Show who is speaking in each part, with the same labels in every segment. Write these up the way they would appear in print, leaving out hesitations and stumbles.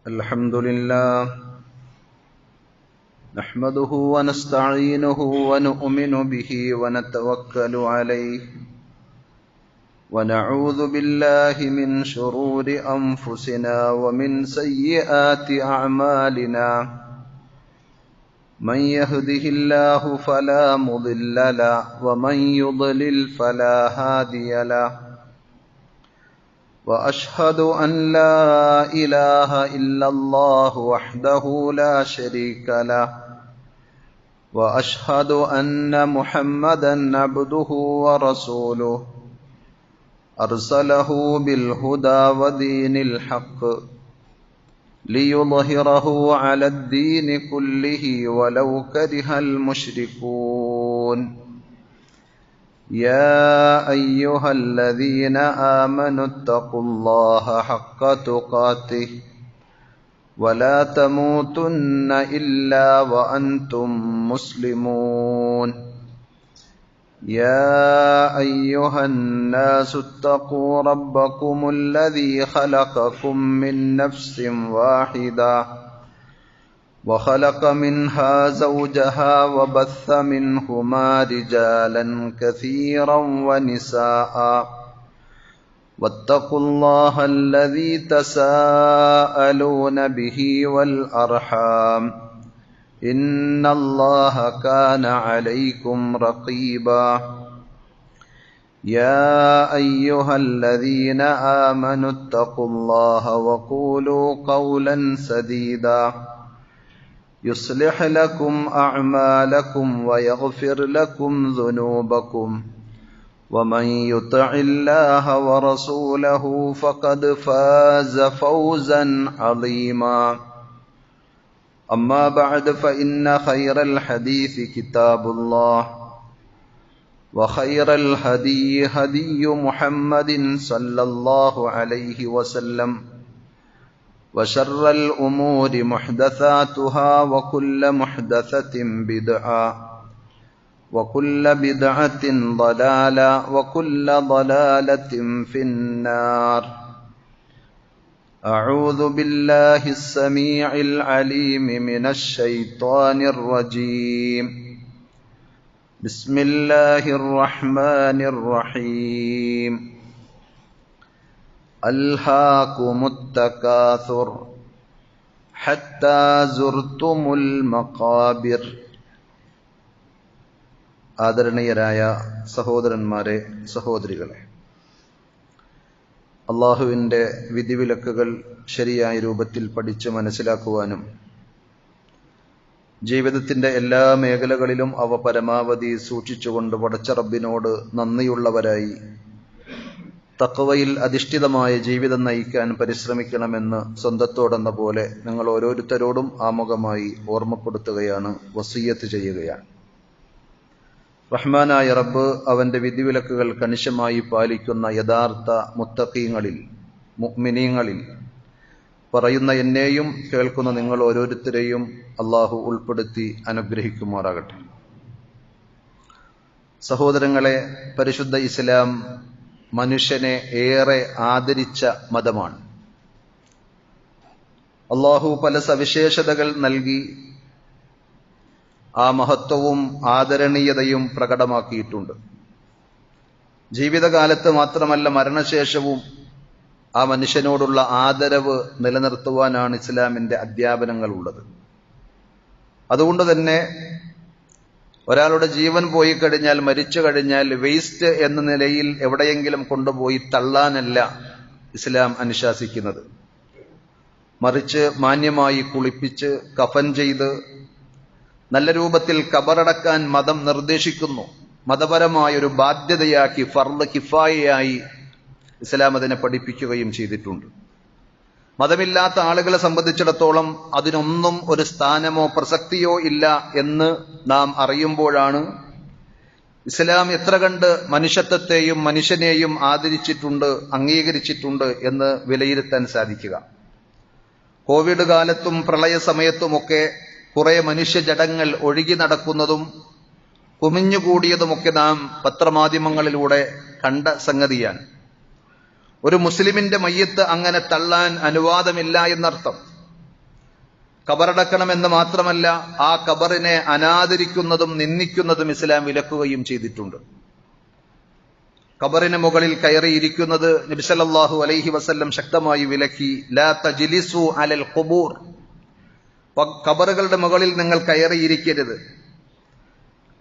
Speaker 1: الحمد لله نحمده ونستعينه ونؤمن به ونتوكل عليه ونعوذ بالله من شرور أنفسنا ومن سيئات أعمالنا من يهده الله فلا مضل له ومن يضلل فلا هادي له وأشهد أن لا إله إلا الله وحده لا شريك له وأشهد أن محمدا عبده ورسوله أرسله بالهدى ودين الحق ليظهره على الدين كله ولو كره المشركون يا أيها الذين آمنوا اتقوا الله حق تقاته ولا تموتن إلا وأنتم مسلمون يا أيها الناس اتقوا ربكم الذي خلقكم من نفس واحدة وخلق منها زوجها وبث منهما رجالا كثيرا ونساء واتقوا الله الذي تساءلون به والأرحام إن الله كان عليكم رقيبا يا أيها الذين آمنوا اتقوا الله وقولوا قولا سديدا يصلح لكم أعمالكم ويغفر لكم ذنوبكم ومن يطع الله ورسوله فقد فاز فوزا عظيما أما بعد فإن خير الحديث كتاب الله وخير الهدي هدي محمد صلى الله عليه وسلم وشر الأمور محدثاتها وكل محدثة بدعة وكل بدعة ضلالة وكل ضلالة في النار أعوذ بالله السميع العليم من الشيطان الرجيم بسم الله الرحمن الرحيم ألهاكم التكاثر حتى زرتم المقابر ആദരണീയരായ സഹോദരന്മാരെ, സഹോദരികളെ, അള്ളാഹുവിൻ്റെ വിധിവിലക്കുകൾ ശരിയായ രൂപത്തിൽ പഠിച്ച് മനസ്സിലാക്കുവാനും ജീവിതത്തിൻ്റെ എല്ലാ മേഖലകളിലും അവ പരമാവധി സൂക്ഷിച്ചുകൊണ്ട് പടച്ച റബ്ബിനോട് നന്ദിയുള്ളവരായി തഖ്വയിൽ അധിഷ്ഠിതമായ ജീവിതം നയിക്കാൻ പരിശ്രമിക്കണമെന്ന് സ്വന്തത്തോടെന്ന പോലെ നിങ്ങൾ ഓരോരുത്തരോടും ആമുഖമായി ഓർമ്മപ്പെടുത്തുകയാണ്, വസിയ്യത്ത് ചെയ്യുകയാണ്. റഹ്മാനായ റബ്ബ് അവന്റെ വിധിവിലക്കുകൾ കണിശമായി പാലിക്കുന്ന യഥാർത്ഥ മുത്തഖീങ്ങളിൽ, മുഅ്മിനീങ്ങളിൽ പറയുന്ന എന്നെയും കേൾക്കുന്ന നിങ്ങൾ ഓരോരുത്തരെയും അള്ളാഹു ഉൾപ്പെടുത്തി അനുഗ്രഹിക്കുമാറാകട്ടെ. സഹോദരങ്ങളെ, പരിശുദ്ധ ഇസ്ലാം മനുഷ്യനെ ഏറെ ആദരിച്ച മതമാണ്. അള്ളാഹു പല സവിശേഷതകൾ നൽകി ആ മഹത്വവും ആദരണീയതയും പ്രകടമാക്കിയിട്ടുണ്ട്. ജീവിതകാലത്ത് മാത്രമല്ല മരണശേഷവും ആ മനുഷ്യനോടുള്ള ആദരവ് നിലനിർത്തുവാനാണ് ഇസ്ലാമിന്റെ അധ്യാപനങ്ങൾ ഉള്ളത്. അതുകൊണ്ട് തന്നെ ഒരാളുടെ ജീവൻ പോയി കഴിഞ്ഞാൽ, മരിച്ചു കഴിഞ്ഞാൽ വേസ്റ്റ് എന്ന നിലയിൽ എവിടെയെങ്കിലും കൊണ്ടുപോയി തള്ളാനല്ല ഇസ്ലാം അനുശാസിക്കുന്നത്. മറിച്ച് മാന്യമായി കുളിപ്പിച്ച് കഫൻ ചെയ്ത് നല്ല രൂപത്തിൽ കബറടക്കാൻ മതം നിർദ്ദേശിക്കുന്നു. മതപരമായൊരു ബാധ്യതയാക്കി, ഫർദ് കിഫായയായി ഇസ്ലാം അതിനെ പഠിപ്പിക്കുകയും ചെയ്തിട്ടുണ്ട്. മതമില്ലാത്ത ആളുകളെ സംബന്ധിച്ചിടത്തോളം അതിനൊന്നും ഒരു സ്ഥാനമോ പ്രസക്തിയോ ഇല്ല എന്ന് നാം അറിയുമ്പോഴാണ് ഇസ്ലാം എത്ര കണ്ട് മനുഷ്യത്വത്തെയും മനുഷ്യനെയും ആദരിച്ചിട്ടുണ്ട്, അംഗീകരിച്ചിട്ടുണ്ട് എന്ന് വിലയിരുത്താൻ സാധിക്കുക. കോവിഡ് കാലത്തും പ്രളയ സമയത്തുമൊക്കെ കുറെ മനുഷ്യജടങ്ങൾ ഒഴുകി നടക്കുന്നതും കുമിഞ്ഞുകൂടിയതുമൊക്കെ നാം പത്രമാധ്യമങ്ങളിലൂടെ കണ്ട സംഗതിയാണ്. ഒരു മുസ്ലിമിന്റെ മയ്യത്ത് അങ്ങനെ തള്ളാൻ അനുവാദമില്ല എന്നർത്ഥം. ഖബറടക്കണമെന്ന് മാത്രമല്ല, ആ ഖബറിനെ അനാദരിക്കുന്നതും നിന്ദിക്കുന്നതും ഇസ്ലാം വിലക്കുകയും ചെയ്തിട്ടുണ്ട്. ഖബറിന് മുകളിൽ കയറിയിരിക്കുന്നത് നബി സല്ലല്ലാഹു അലൈഹി വസല്ലം ശക്തമായി വിലക്കി. ലാ തജ്ലിസു അലൽ ഖുബൂർ, ഖബറുകളുടെ മുകളിൽ നിങ്ങൾ കയറിയിരിക്കരുത്.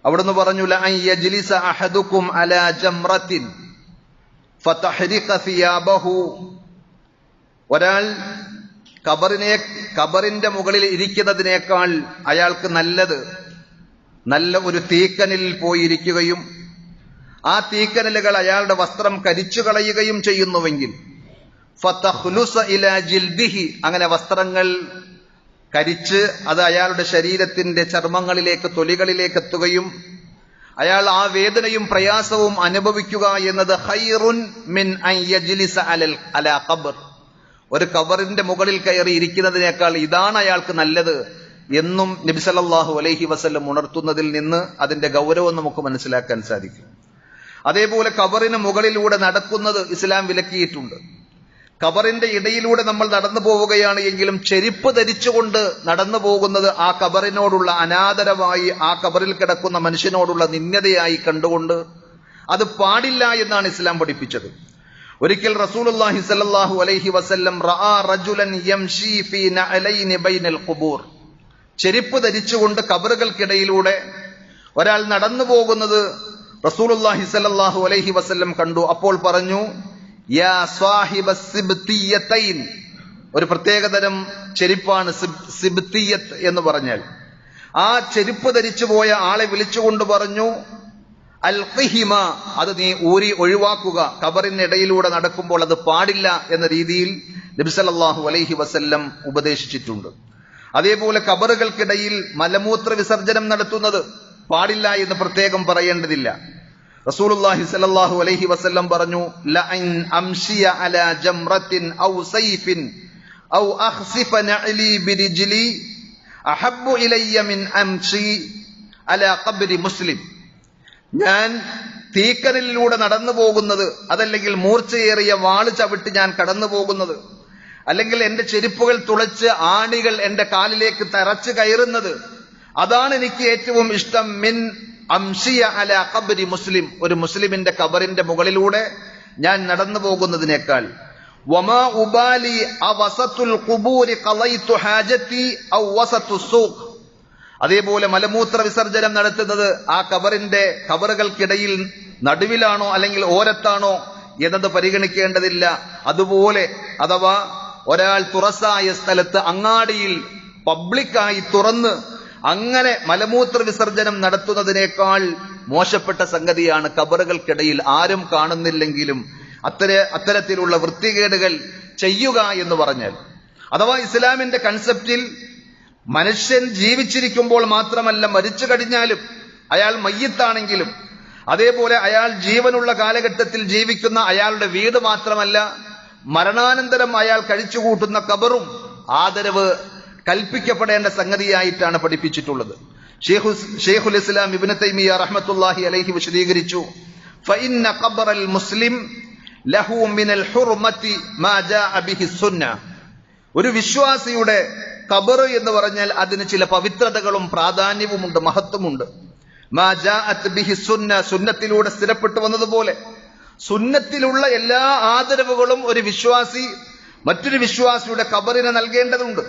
Speaker 1: അവിടുന്ന് പറഞ്ഞു, ല അൻ യജ്ലിസ അഹദുക്കും അലാ ജംറത്തിൻ ഫതഹ്രിഖ സിയാബഹു, ഒരാൾ ഖബറിന്റെ മുകളിൽ ഇരിക്കുന്നതിനേക്കാൾ അയാൾക്ക് നല്ല ഒരു തീക്കനലിൽ പോയിരിക്കുകയും ആ തീക്കനലുകൾ അയാളുടെ വസ്ത്രം കരിച്ചു കളയുകയും ചെയ്യുന്നുവെങ്കിൽ ഫതഖ്ലുസ ഇലാ ജിൽദിഹി, അങ്ങനെ വസ്ത്രങ്ങൾ കരിച്ച് അത് അയാളുടെ ശരീരത്തിന്റെ ചർമ്മങ്ങളിലേക്ക്, തൊലികളിലേക്ക് എത്തുകയും അയാൾ ആ വേദനയും പ്രയാസവും അനുഭവിക്കുക എന്നത് ഖൈറുൻ മിൻ അൻ യജ്ലിസ അലാ ഖബർ, ഒരു ഖബറിന്റെ മുകളിൽ കയറി ഇരിക്കുന്നതിനേക്കാൾ ഇതാണ് അയാൾക്ക് നല്ലത് എന്നും നബി സല്ലല്ലാഹു അലൈഹി വസല്ലം ഉണർത്തുന്നതിൽ നിന്ന് അതിന്റെ ഗൗരവം നമുക്ക് മനസ്സിലാക്കാൻ സാധിക്കും. അതേപോലെ ഖബറിന് മുകളിലൂടെ നടക്കുന്നത് ഇസ്ലാം വിലക്കിയിട്ടുണ്ട്. ഖബറിന്റെ ഇടയിലൂടെ നമ്മൾ നടന്നു പോവുകയാണ് എങ്കിലും ചെരുപ്പ് ധരിച്ചുകൊണ്ട് നടന്നു പോകുന്നത് ആ ഖബറിനോടുള്ള അനാദരവായി, ആ ഖബറിൽ കിടക്കുന്ന മനുഷ്യനോടുള്ള നിന്ദതയായി കണ്ടുകൊണ്ട് അത് പാടില്ല എന്നാണ് ഇസ്ലാം പഠിപ്പിച്ചത്. ഒരിക്കൽ റസൂലുള്ളാഹി സ്വല്ലല്ലാഹു അലൈഹി വസല്ലം റആ റജുലൻ യംശി ഫീ നഅലൈനി ബൈനൽ ഖുബൂർ, ചെരുപ്പ് ധരിച്ചുകൊണ്ട് ഖബറുകൾക്കിടയിലൂടെ ഒരാൾ നടന്നു പോകുന്നത് റസൂലുള്ളാഹി സ്വല്ലല്ലാഹു അലൈഹി വസല്ലം കണ്ടു. അപ്പോൾ പറഞ്ഞു, യാ സ്വാഹിബസ് സിബ്തിയതൈൻ, ഒരു പ്രത്യേകതരം ചെരുപ്പാണ് സിബ്തിയത്ത് എന്ന് പറഞ്ഞാൽ. ആ ചെരുപ്പ് ധരിച്ചു പോയ ആളെ വിളിച്ചുകൊണ്ട് പറഞ്ഞു, അൽഖിഹിമ, അത് നീ ഊരി ഒഴിവാക്കുക, ഖബറിനിടയിലൂടെ നടക്കുമ്പോൾ അത് പാടില്ല എന്ന രീതിയിൽ നബി സല്ലല്ലാഹു അലൈഹി വസല്ലം ഉപദേശിച്ചിട്ടുണ്ട്. അതേപോലെ ഖബറുകൾക്കിടയിൽ മലമൂത്ര വിസർജനം നടത്തുന്നത് പാടില്ല എന്ന് പ്രത്യേകം പറയേണ്ടതില്ല. റസൂലുള്ളാഹി സ്വല്ലല്ലാഹു അലൈഹി വസല്ലം പറഞ്ഞു, ലഅൻ അംശിയ അലാ ജംറത്തിൻ ഔ സൈഫിൻ ഔ അഖ്സിഫ നഅലി ബിരിജ്ലി അഹബ്ബു ഇലയ്യ മിൻ അംശി അലാ ഖബ്രി മുസ്ലിം, ഞാൻ തീക്കനലിലൂടെ നടന്നു പോകുന്നത്, അതല്ലെങ്കിൽ മൂർച്ചയേറിയ വാള് ചവിട്ടി ഞാൻ കടന്നു പോകുന്നത്, അല്ലെങ്കിൽ എന്റെ ചെരുപ്പുകൾ തുളച്ച് ആണികൾ എന്റെ കാലിലേക്ക് തറച്ചു കയറുന്നത്, അതാണ് എനിക്ക് ഏറ്റവും ഇഷ്ടം മിൻ അംശിയ അലാ ഖബ്രി മുസ്ലിം, ഒരു മുസ്ലിമിന്റെ ഖബറിന്റെ മുകളിലൂടെ ഞാൻ നടന്നു പോകുന്നതിനേക്കാൾ. വമാ ഉബാലി അവസത്തുൽ ഖുബൂരി ഖളൈതു ഹാജതി ഔ വസതു സൂഖ്, അതേപോലെ മലമൂത്ര വിസർജനം നടത്തുന്നത് ആ ഖബറുകൾക്കിടയിൽ നടുവിലാണോ അല്ലെങ്കിൽ ഓരത്താണോ എന്നത് പരിഗണിക്കേണ്ടതില്ല. അതുപോലെ അഥവാ ഒരാൾ തുറസായ സ്ഥലത്ത് അങ്ങാടിയിൽ പബ്ലിക്കായി തുറന്ന് അങ്ങനെ മലമൂത്ര വിസർജനം നടത്തുന്നതിനേക്കാൾ മോശപ്പെട്ട സംഗതിയാണ് ഖബറുകൾക്കിടയിൽ ആരും കാണുന്നില്ലെങ്കിലും അത്തരത്തിലുള്ള വൃത്തികേടുകൾ ചെയ്യുക എന്ന് പറഞ്ഞാൽ. അഥവാ ഇസ്ലാമിന്റെ കൺസെപ്റ്റിൽ മനുഷ്യൻ ജീവിച്ചിരിക്കുമ്പോൾ മാത്രമല്ല, മരിച്ചു കഴിഞ്ഞാലും അയാൾ മയ്യിത്താണെങ്കിലും, അതേപോലെ അയാൾ ജീവനുള്ള കാലഘട്ടത്തിൽ ജീവിക്കുന്ന അയാളുടെ വീട് മാത്രമല്ല, മരണാനന്തരം അയാൾ കഴിച്ചുകൂട്ടുന്ന ഖബറും ആദരവ് കൽപ്പിക്കപ്പെടേണ്ട സംഗതിയായിട്ടാണ് പഠിപ്പിച്ചിട്ടുള്ളത്. ഷെയ്ഖുൽ ഇസ്ലാം ഇബ്നു തൈമിയ്യ റഹ്മത്തുള്ളാഹി അലൈഹി വിശദീകരിച്ചു, ഫഇന്ന ഖബറൽ മുസ്ലിം ലഹു മിനൽ ഹുർമതി മാ ജാഅ ബിഹി സുന്ന, ഒരു വിശ്വാസിയുടെ ഖബർ എന്ന് പറഞ്ഞാൽ അതിന് ചില പവിത്രതകളും പ്രാധാന്യവുമുണ്ട്, മഹത്വമുണ്ട്. മാ ജാഅത് ബിഹി സുന്ന, സുന്നത്തിലൂടെ സ്ഥിരപ്പെട്ടു വന്നതുപോലെ സുന്നത്തിലുള്ള എല്ലാ ആദരവുകളും ഒരു വിശ്വാസി മറ്റൊരു വിശ്വാസിയുടെ ഖബറിന് നൽകേണ്ടതുണ്ട്.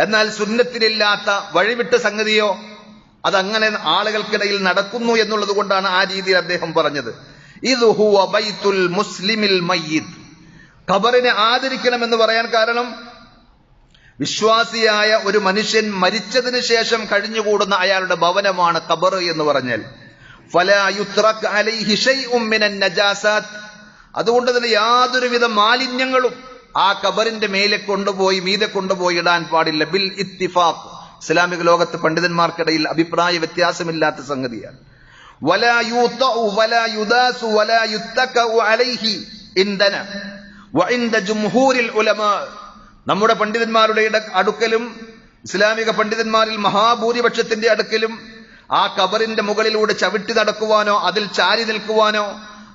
Speaker 1: എന്നാൽ സുന്നത്തിലില്ലാത്ത വഴിവിട്ട സംഗതിയോ അതങ്ങനെ ആളുകൾക്കിടയിൽ നടക്കുന്നു എന്നുള്ളത് കൊണ്ടാണ് ആ രീതിയിൽ അദ്ദേഹം പറഞ്ഞത്. ഇത് ഹുവ ബൈത്തുൽ മുസ്ലിമിൽ മയ്യിദ്, ഖബറിനെ ആദരിക്കണമെന്ന് പറയാൻ കാരണം വിശ്വാസിയായ ഒരു മനുഷ്യൻ മരിച്ചതിന് ശേഷം കഴിഞ്ഞുകൂടുന്ന അയാളുടെ ഭവനമാണ് ഖബർ എന്ന് പറഞ്ഞാൽ. ഫലാ യുത്രക് അലൈഹി ശൈഉം മിനൻ നജാസാത്ത്, അതുകൊണ്ട് തന്നെ യാതൊരുവിധ മാലിന്യങ്ങളും ആ ഖബറിന്റെ മീതെ കൊണ്ടുപോയി ഇടാൻ പാടില്ല. ബിൽ ഇത്തിഫാഖ്, ഇസ്ലാമിക ലോകത്ത് പണ്ഡിതന്മാർക്കിടയിൽ അഭിപ്രായ വ്യത്യാസമില്ലാത്ത സംഗതിയാണ്. വലാ യൂതഉ വലാ യുദാസു വലാ യുത്തകഉ അലൈഹി ഇൻദന വഇൻദ ജംഹൂരിൽ ഉലമാ, നമ്മുടെ പണ്ഡിതന്മാരുടെ അടുക്കലും ഇസ്ലാമിക പണ്ഡിതന്മാരിൽ മഹാഭൂരിപക്ഷത്തിന്റെ അടുക്കലും ആ ഖബറിന്റെ മുകളിലൂടെ ചവിട്ടി നടക്കുവാനോ അതിൽ ചാരി നിൽക്കുവാനോ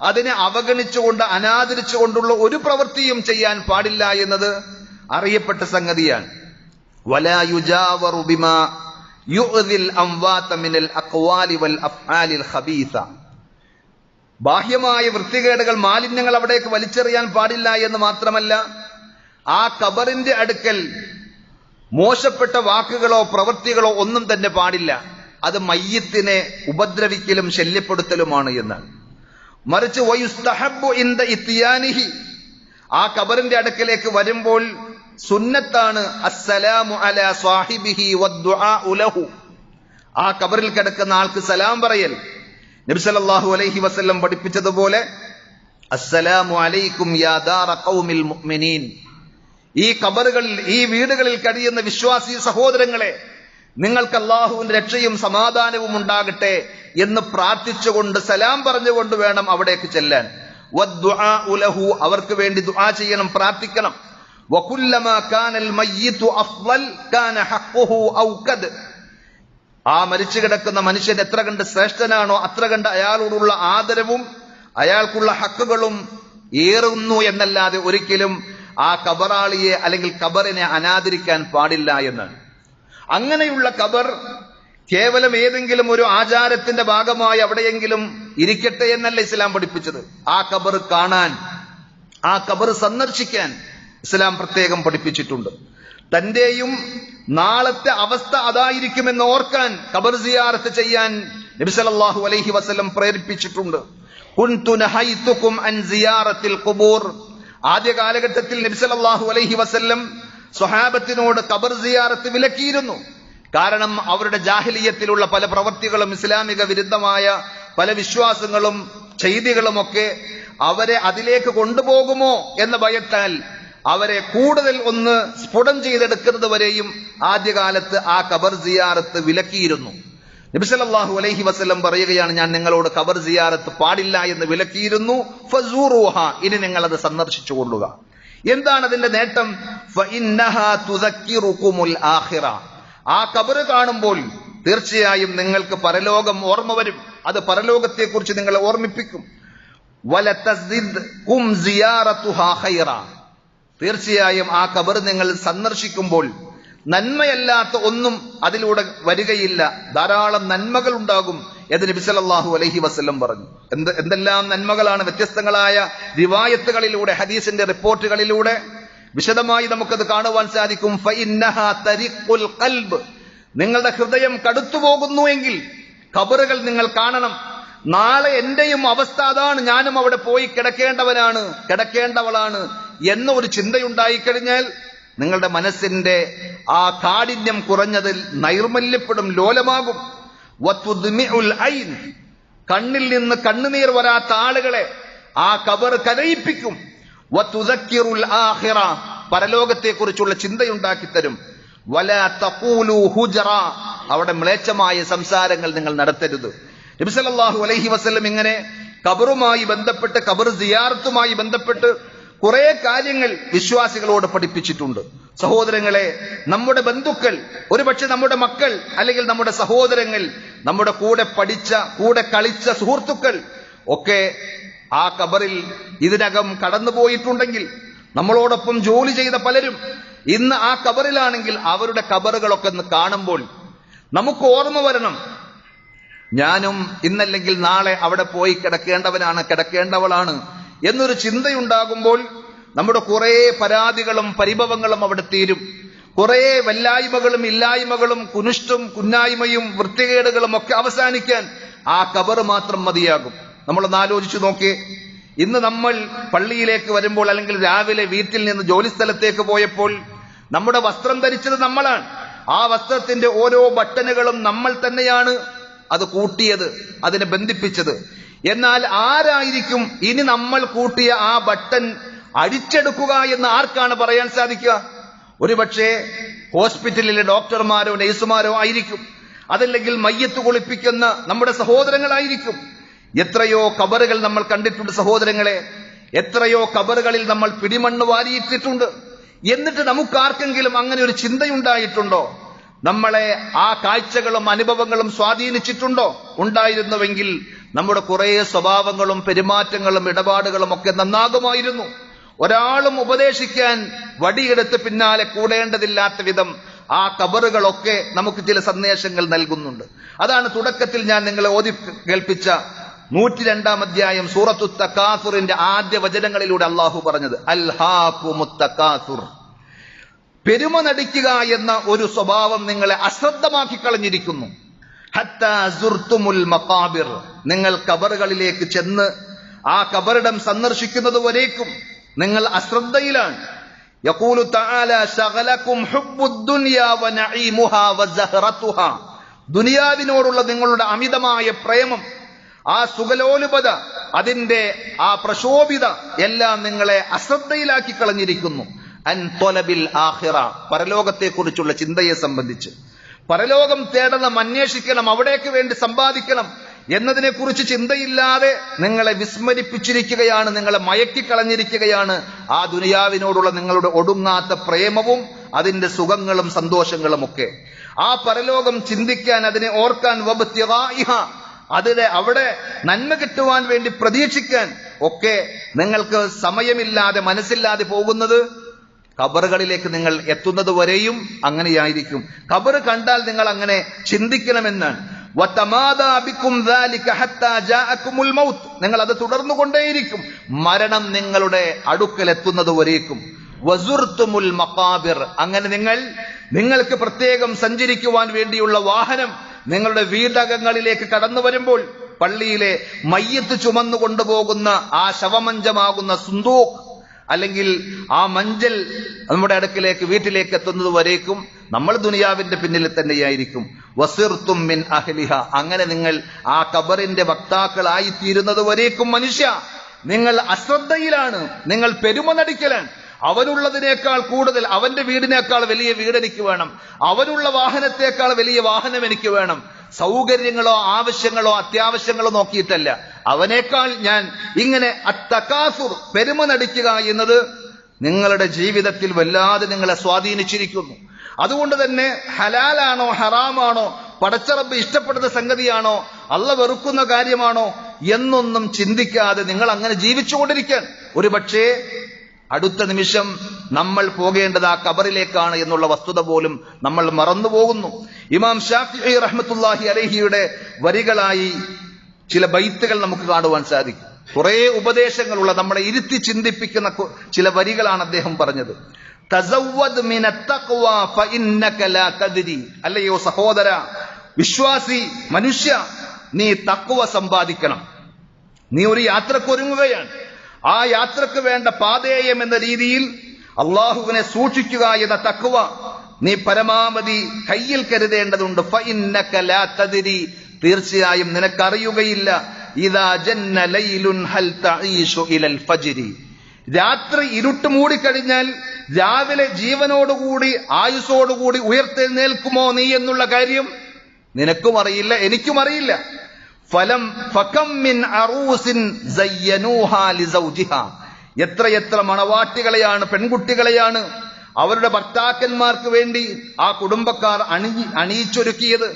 Speaker 1: അതിനെ അവഗണിച്ചുകൊണ്ട് അനാദരിച്ചുകൊണ്ടുള്ള ഒരു പ്രവൃത്തിയും ചെയ്യാൻ പാടില്ല എന്നത് അറിയപ്പെട്ട സംഗതിയാണ്. വലാ യുജാവറു ബിമാ യുഅ്ദിൽ അംവാത മിനൽ അഖ്വാലി വൽ അഫ്ആലിൽ ഖബീസ. ബാഹ്യമായ വൃത്തികേടുകൾ, മാലിന്യങ്ങൾ അവിടേക്ക് വലിച്ചെറിയാൻ പാടില്ല എന്ന് മാത്രമല്ല, ആ ഖബറിന്റെ അടുക്കൽ മോശപ്പെട്ട വാക്കുകളോ പ്രവൃത്തികളോ ഒന്നും തന്നെ പാടില്ല. അത് മയ്യിത്തിനെ ഉപദ്രവിക്കലും ശല്യപ്പെടുത്തലുമാണ് എന്ന്. മറിച്ച് വയുസ്തഹബ്ബു ഇൻദ ഇത്യാനിഹി, ആ ഖബറിന്റെ അടുക്കലേക്ക് വരുമ്പോൾ സുന്നത്താണ് അസ്സലാമു അലാ സാഹിബിഹി വദ്ദുആഉ ലഹു, ആ ഖബറിൽ കിടക്കുന്ന ആൾക്ക് സലാം പറയൽ. നബി സല്ലല്ലാഹു അലൈഹി വസല്ലം പഠിപ്പിച്ചതുപോലെ അസ്സലാമു അലൈക്കും യാ ദാറ ഖൗമിൽ മുഅ്മിനീൻ, ഈ ഖബറുകളിൽ, ഈ വീടുകളിൽ കഴിയുന്ന വിശ്വാസി സഹോദരങ്ങളെ, നിങ്ങൾക്ക് അല്ലാഹുവിന്റെ രക്ഷയും സമാധാനവും ഉണ്ടാകട്ടെ എന്ന് പ്രാർത്ഥിച്ചുകൊണ്ട് സലാം പറഞ്ഞുകൊണ്ട് വേണം അവിടേക്ക് ചെല്ലാൻ. വദ്ദുആഉ ലഹു, അവർക്ക് വേണ്ടി ദുആ ചെയ്യണം, പ്രാർത്ഥിക്കണം. വകുല്ലമാ കാനൽ മയ്യിതു അഫ്ളൽ കാന ഹഖ്ഖുഹു ഔകദ്, ആ മരിച്ചു കിടക്കുന്ന മനുഷ്യൻ എത്ര കണ്ട് ശ്രേഷ്ഠനാണോ അത്ര കണ്ട് അയാളോടുള്ള ആദരവും അയാൾക്കുള്ള ഹക്കുകളും ഏറുന്നു എന്നല്ലാതെ ഒരിക്കലും ആ ഖബറാളിയെ അല്ലെങ്കിൽ ഖബറിനെ അനാദരിക്കാൻ പാടില്ല എന്ന്. അങ്ങനെയുള്ള ഖബർ കേവലം ഏതെങ്കിലും ഒരു ആചാരത്തിന്റെ ഭാഗമായി അവിടെയെങ്കിലും ഇരിക്കട്ടെ എന്നല്ല ഇസ്ലാം പഠിപ്പിച്ചത്. ആ ഖബർ കാണാൻ, ആ ഖബർ സന്ദർശിക്കാൻ ഇസ്ലാം പ്രത്യേകം പഠിപ്പിച്ചിട്ടുണ്ട്. തന്റെയും നാളത്തെ അവസ്ഥ അതായിരിക്കുമെന്ന് ഓർക്കാൻ ഖബർ സിയാറത്ത് ചെയ്യാൻ നബി സല്ലല്ലാഹു അലൈഹി വസല്ലം പ്രേരിപ്പിച്ചിട്ടുണ്ട്. കുൻതു നഹൈതുകും അൻ സിയാറത്തിൽ ഖുബൂർ, ആദ്യ കാലഘട്ടത്തിൽ നബി സല്ലല്ലാഹു അലൈഹി വസല്ലം സ്വഹാബത്തിനോട് ഖബർ സിയാറത്ത് വിലക്കിയിരുന്നു. കാരണം അവരുടെ ജാഹിലിയത്തിലുള്ള പല പ്രവൃത്തികളും, ഇസ്ലാമിക വിരുദ്ധമായ പല വിശ്വാസങ്ങളും ചെയ്തികളുമൊക്കെ അവരെ അതിലേക്ക് കൊണ്ടുപോകുമോ എന്ന ഭയത്താൽ അവരെ കൂടുതൽ ഒന്ന് സ്ഫുടം ചെയ്തെടുക്കുന്നത് വരെയും ആദ്യകാലത്ത് ആ ഖബർ സിയാറത്ത് വിലക്കിയിരുന്നു. നബി സല്ലല്ലാഹു അലൈഹി വസല്ലം പറയുകയാണ്, ഞാൻ നിങ്ങളോട് ഖബർ സിയാറത്ത് പാടില്ല എന്ന് വിലക്കിയിരുന്നു. ഫസൂറുഹ, ഇനി നിങ്ങൾ അത് സന്ദർശിച്ചു കൊള്ളുക. എന്താണ് അതിന്റെ നേട്ടം? ഫഇന്നഹാ തുദക്കിറുകുമുൽ ആഖിറ, ആ ഖബർ കാണുമ്പോൾ തീർച്ചയായും നിങ്ങൾക്ക് പരലോകം ഓർമ്മ വരും, അത് പരലോകത്തെക്കുറിച്ച് നിങ്ങളെ ഓർമ്മിപ്പിക്കും. വലതസിദ്കും സിയാറതുഹാ ഖൈറ, തീർച്ചയായും ആ ഖബർ നിങ്ങൾ സന്ദർശിക്കുമ്പോൾ നന്മയല്ലാത്ത ഒന്നും അതിലൂടെ വരികയില്ല, ധാരാളം നന്മകൾ ഉണ്ടാകും എന്ന് നബി സല്ലല്ലാഹു അലൈഹി വസല്ലം പറഞ്ഞു. എന്തെല്ലാം നന്മകളാണ്! വ്യത്യസ്തങ്ങളായ റിവായത്തുകളിലൂടെ, ഹദീസിന്റെ റിപ്പോർട്ടുകളിലൂടെ വിശദമായി നമുക്കത് കാണുവാൻ സാധിക്കും. ഫഇന്നഹാ തരിഖുൽ ഖൽബ്, നിങ്ങളുടെ ഹൃദയം കടുത്തുപോകുന്നു എങ്കിൽ ഖബറുകൾ നിങ്ങൾ കാണണം. നാളെ എന്റെയും അവസ്ഥ അതാണ്, ഞാനും അവിടെ പോയി കിടക്കേണ്ടവനാണ്, കിടക്കേണ്ടവളാണ് എന്ന ഒരു ചിന്തയുണ്ടായിക്കഴിഞ്ഞാൽ നിങ്ങളുടെ മനസ്സിന്റെ ആ കാഠിന്യം കുറഞ്ഞതിൽ നൈർമല്യപ്പെടും, ലോലമാകും. വതുദ്മിഉൽ ഐൻ, കണ്ണിൽ നിന്ന് കണ്ണുനീർ വരാത്ത ആളുകളെ ആ ഖബർ കരയിപ്പിക്കും. വതുദക്കിറുൽ ആഖിറ, പരലോകത്തെക്കുറിച്ചുള്ള ചിന്തയുണ്ടാക്കി തരും. വലാ തഖൂലു ഹുജറ, അവിടെ മ്ലേച്ഛമായ സംസാരങ്ങൾ നിങ്ങൾ നടത്തരുത്. നബി സല്ലല്ലാഹു അലൈഹി വസല്ലം ഇങ്ങനെ ഖബറുമായി ബന്ധപ്പെട്ട്, ഖബർ സിയാറത്തുമായി ബന്ധപ്പെട്ട് കുറെ കാര്യങ്ങൾ വിശ്വാസികളോട് പഠിപ്പിച്ചിട്ടുണ്ട്. സഹോദരങ്ങളെ, നമ്മുടെ ബന്ധുക്കൾ, ഒരുപക്ഷെ നമ്മുടെ മക്കൾ അല്ലെങ്കിൽ നമ്മുടെ സഹോദരങ്ങൾ, നമ്മുടെ കൂടെ പഠിച്ച, കൂടെ കളിച്ച സുഹൃത്തുക്കൾ ഒക്കെ ആ ഖബറിൽ ഇതിനകം കടന്നുപോയിട്ടുണ്ടെങ്കിൽ, നമ്മളോടൊപ്പം ജോലി ചെയ്ത പലരും ഇന്ന് ആ ഖബറിലാണെങ്കിൽ അവരുടെ ഖബറുകളൊക്കെ ഒന്ന് കാണുമ്പോൾ നമുക്ക് ഓർമ്മ വരണം, ഞാനും ഇന്നല്ലെങ്കിൽ നാളെ അവിടെ പോയി കിടക്കേണ്ടവനാണ്, കിടക്കേണ്ടവളാണ് എന്നൊരു ചിന്തയുണ്ടാകുമ്പോൾ നമ്മുടെ കുറെ പരാതികളും പരിഭവങ്ങളും അവിടെ തീരും. കുറെ വല്ലായ്മകളും ഇല്ലായ്മകളും കുനിഷ്ടും കുന്നായ്മയും വൃത്തികേടുകളും ഒക്കെ അവസാനിക്കാൻ ആ ഖബർ മാത്രം മതിയാകും. നമ്മളൊന്ന് ആലോചിച്ചു നോക്കിയേ, ഇന്ന് നമ്മൾ പള്ളിയിലേക്ക് വരുമ്പോൾ അല്ലെങ്കിൽ രാവിലെ വീട്ടിൽ നിന്ന് ജോലി സ്ഥലത്തേക്ക് പോയപ്പോൾ നമ്മുടെ വസ്ത്രം ധരിച്ചത് നമ്മളാണ്. ആ വസ്ത്രത്തിന്റെ ഓരോ ബട്ടണുകളും നമ്മൾ തന്നെയാണ് അത് കൂട്ടിയത്, അതിനെ ബന്ധിപ്പിച്ചത്. എന്നാൽ ആരായിരിക്കും ഇനി നമ്മൾ കൂട്ടിയ ആ ബട്ടൺ അടിച്ചെടുക്കുക എന്ന് ആർക്കാണ് പറയാൻ സാധിക്കുക? ഒരുപക്ഷെ ഹോസ്പിറ്റലിലെ ഡോക്ടർമാരോ നഴ്സുമാരോ ആയിരിക്കും, അതല്ലെങ്കിൽ മയ്യത്ത് കുളിപ്പിക്കുന്ന നമ്മുടെ സഹോദരങ്ങളായിരിക്കും. എത്രയോ ഖബറുകൾ നമ്മൾ കണ്ടിട്ടുണ്ട് സഹോദരങ്ങളെ, എത്രയോ ഖബറുകളിൽ നമ്മൾ പിടിമണ്ണ് വാരിയിട്ടിട്ടുണ്ട്. എന്നിട്ട് നമുക്കാർക്കെങ്കിലും അങ്ങനെ ഒരു ചിന്തയുണ്ടായിട്ടുണ്ടോ? നമ്മളെ ആ കാഴ്ചകളും അനുഭവങ്ങളും സ്വാധീനിച്ചിട്ടുണ്ടോ? ഉണ്ടായിരുന്നുവെങ്കിൽ നമ്മുടെ കുറെ സ്വഭാവങ്ങളും പെരുമാറ്റങ്ങളും ഇടപാടുകളും ഒക്കെ നന്നാകുമായിരുന്നു. ഒരാളും ഉപദേശിക്കാൻ വടിയെടുത്ത് പിന്നാലെ കൂടേണ്ടതില്ലാത്ത വിധം ആ ഖബറുകളൊക്കെ നമുക്ക് ചില സന്ദേശങ്ങൾ നൽകുന്നുണ്ട്. അതാണ് തുടക്കത്തിൽ ഞാൻ നിങ്ങളെ ഓതി കേൾപ്പിച്ച 102-ാം അധ്യായം സൂറത്തു തകാസുറിന്റെ ആദ്യ വചനങ്ങളിലൂടെ അള്ളാഹു പറഞ്ഞത്, അൽഹാകുമുത് തകാസുർ. പെരുമ നടിക്കുക എന്ന ഒരു സ്വഭാവം നിങ്ങളെ അശ്രദ്ധമാക്കി കളഞ്ഞിരിക്കുന്നു. ഹത്താ സുർത്തുമുൽ മഖാബിർ, നിങ്ങൾ ഖബറുകളിലേക്ക് ചെന്ന് ആ ഖബറിടം സന്ദർശിക്കുന്നത് വരേക്കും നിങ്ങൾ അശ്രദ്ധയിലാണ്. യഖൂലു തആല ശഗലകും ഹുബ്ബുദ് ദുനിയാ വനഈമുഹാ വസഹറതുഹാ. ദുനിയാവിനോടുള്ള നിങ്ങളുടെ അമിതമായ പ്രേമം, ആ സുഖലോലുപത, അതിന്റെ ആ പ്രശോഭിത എല്ലാം നിങ്ങളെ അശ്രദ്ധയിലാക്കി കളഞ്ഞിരിക്കുന്നു. അൻ ത്വലബിൽ ആഖിറ, പരലോകത്തെക്കുറിച്ചുള്ള ചിന്തയെ സംബന്ധിച്ച്. പരലോകം തേടണം, അന്വേഷിക്കണം, അവിടേക്ക് വേണ്ടി സമ്പാദിക്കണം എന്നതിനെ കുറിച്ച് ചിന്തയില്ലാതെ നിങ്ങളെ വിസ്മരിപ്പിച്ചിരിക്കുകയാണ്, നിങ്ങളെ മയക്കിക്കളഞ്ഞിരിക്കുകയാണ് ആ ദുനിയാവിനോടുള്ള നിങ്ങളുടെ ഒടുങ്ങാത്ത പ്രേമവും അതിന്റെ സുഖങ്ങളും സന്തോഷങ്ങളും ഒക്കെ. ആ പരലോകം ചിന്തിക്കാൻ, അതിനെ ഓർക്കാൻ, വബ്തിഗാഇഹ, അവിടെ നന്മ കിട്ടുവാൻ വേണ്ടി പ്രതീക്ഷിക്കാൻ ഒക്കെ നിങ്ങൾക്ക് സമയമില്ലാതെ, മനസ്സില്ലാതെ പോകുന്നത് ഖബറുകളിലേക്ക് നിങ്ങൾ എത്തുന്നത് വരെയും അങ്ങനെയായിരിക്കും. ഖബർ കണ്ടാൽ നിങ്ങൾ അങ്ങനെ ചിന്തിക്കണമെന്നാണ്. നിങ്ങൾ അത് തുടർന്നുകൊണ്ടേയിരിക്കും, മരണം നിങ്ങളുടെ അടുക്കൽ എത്തുന്നത് വരേക്കും. വസുർത്തുമുൽ മഖാബിർ, അങ്ങനെ നിങ്ങൾക്ക് പ്രത്യേകം സഞ്ചരിക്കുവാൻ വേണ്ടിയുള്ള വാഹനം നിങ്ങളുടെ വീടകങ്ങളിലേക്ക് കടന്നു വരുമ്പോൾ പള്ളിയിലെ മയ്യത്ത് ചുമന്നു കൊണ്ടുപോകുന്ന ആ ശവമഞ്ചമാകുന്ന സുന്ദൂഖ് അല്ലെങ്കിൽ ആ മഞ്ചൽ നമ്മുടെ അടുക്കിലേക്ക്, വീട്ടിലേക്ക് എത്തുന്നത് വരേക്കും നമ്മൾ ദുനിയാവിന്റെ പിന്നിൽ തന്നെയായിരിക്കും. വസിർത്തും മിൻ അഹ്ലിഹ, അങ്ങനെ നിങ്ങൾ ആ ഖബറിന്റെ വക്താക്കളായി തീരുന്നത് വരേക്കും മനുഷ്യ നിങ്ങൾ അശ്രദ്ധയിലാണ്, നിങ്ങൾ പെരുമ നടിക്കലാണ്. അവനുള്ളതിനേക്കാൾ കൂടുതൽ, അവന്റെ വീടിനേക്കാൾ വലിയ വീട് എനിക്ക് വേണം, അവനുള്ള വാഹനത്തെക്കാൾ വലിയ വാഹനം എനിക്ക് വേണം. സൗകര്യങ്ങളോ ആവശ്യങ്ങളോ അത്യാവശ്യങ്ങളോ നോക്കിയിട്ടല്ല, അവനേക്കാൾ ഞാൻ ഇങ്ങനെ അത്തകാസുർ, പെരുമ നടിക്കുക എന്നത് നിങ്ങളുടെ ജീവിതത്തിൽ വല്ലാതെ നിങ്ങളെ സ്വാധീനിച്ചിരിക്കുന്നു. അതുകൊണ്ട് തന്നെ ഹലാലാണോ ഹറാമാണോ, പടച്ചറബ് ഇഷ്ടപ്പെടുന്ന സംഗതിയാണോ, അള്ള വെറുക്കുന്ന കാര്യമാണോ എന്നൊന്നും ചിന്തിക്കാതെ നിങ്ങൾ അങ്ങനെ ജീവിച്ചുകൊണ്ടിരിക്കാൻ, ഒരു പക്ഷേ അടുത്ത നിമിഷം നമ്മൾ പോകേണ്ടത് ആ ഖബറിലേക്കാണ് എന്നുള്ള വസ്തുത പോലും നമ്മൾ മറന്നുപോകുന്നു. ഇമാം ഷാഫിഈ റഹ്മത്തുള്ളാഹി അലൈഹിയുടെ വരികളായി ചില ബൈത്തുകൾ നമുക്ക് കാണുവാൻ സാധിക്കും. കുറെ ഉപദേശങ്ങളുള്ള, നമ്മളെ ഇരുത്തി ചിന്തിപ്പിക്കുന്ന ചില വരികളാണ് അദ്ദേഹം പറഞ്ഞത്. തസവ്വദ് മിനത് തഖ്വ ഫഇന്നക ലാ തദ്രി. അല്ലയോ സഹോദര, വിശ്വാസി മനുഷ്യ, നീ തഖ്വ സമ്പാദിക്കണം. നീ ഒരു യാത്രക്കൊരുങ്ങുകയാണ്, ആ യാത്രക്ക് വേണ്ട പാതേയം എന്ന രീതിയിൽ അള്ളാഹുവിനെ സൂക്ഷിക്കുക എന്ന തഖ്വ നീ പരമാവധി കയ്യിൽ കരുതേണ്ടതുണ്ട്. ഫഇന്നക ലാ തദ്രി, തീർച്ചയായും നിനക്കറിയുകയില്ല. ഇദാ ജന്ന ലൈലുൻ ഹൽ തഈഷു ഇലൽ ഫജ്രി, രാത്രി ഇരുട്ട് മൂടിക്കഴിഞ്ഞാൽ രാവിലെ ജീവനോടുകൂടി ആയുസോടുകൂടി ഉയർത്തെഴുന്നേൽക്കുമോ നീ എന്നുള്ള കാര്യം നിനക്കും അറിയില്ല, എനിക്കും അറിയില്ല. ഫകം മിൻ അറൂസിൻ സയ്യനൂഹാ ലിസൗജിഹാ, എത്രയെത്ര മണവാട്ടികളെയാണ്, പെൺകുട്ടികളെയാണ് അവരുടെ ഭർത്താക്കന്മാർക്ക് വേണ്ടി ആ കുടുംബക്കാർ അണിയിച്ചൊരുക്കിയത്.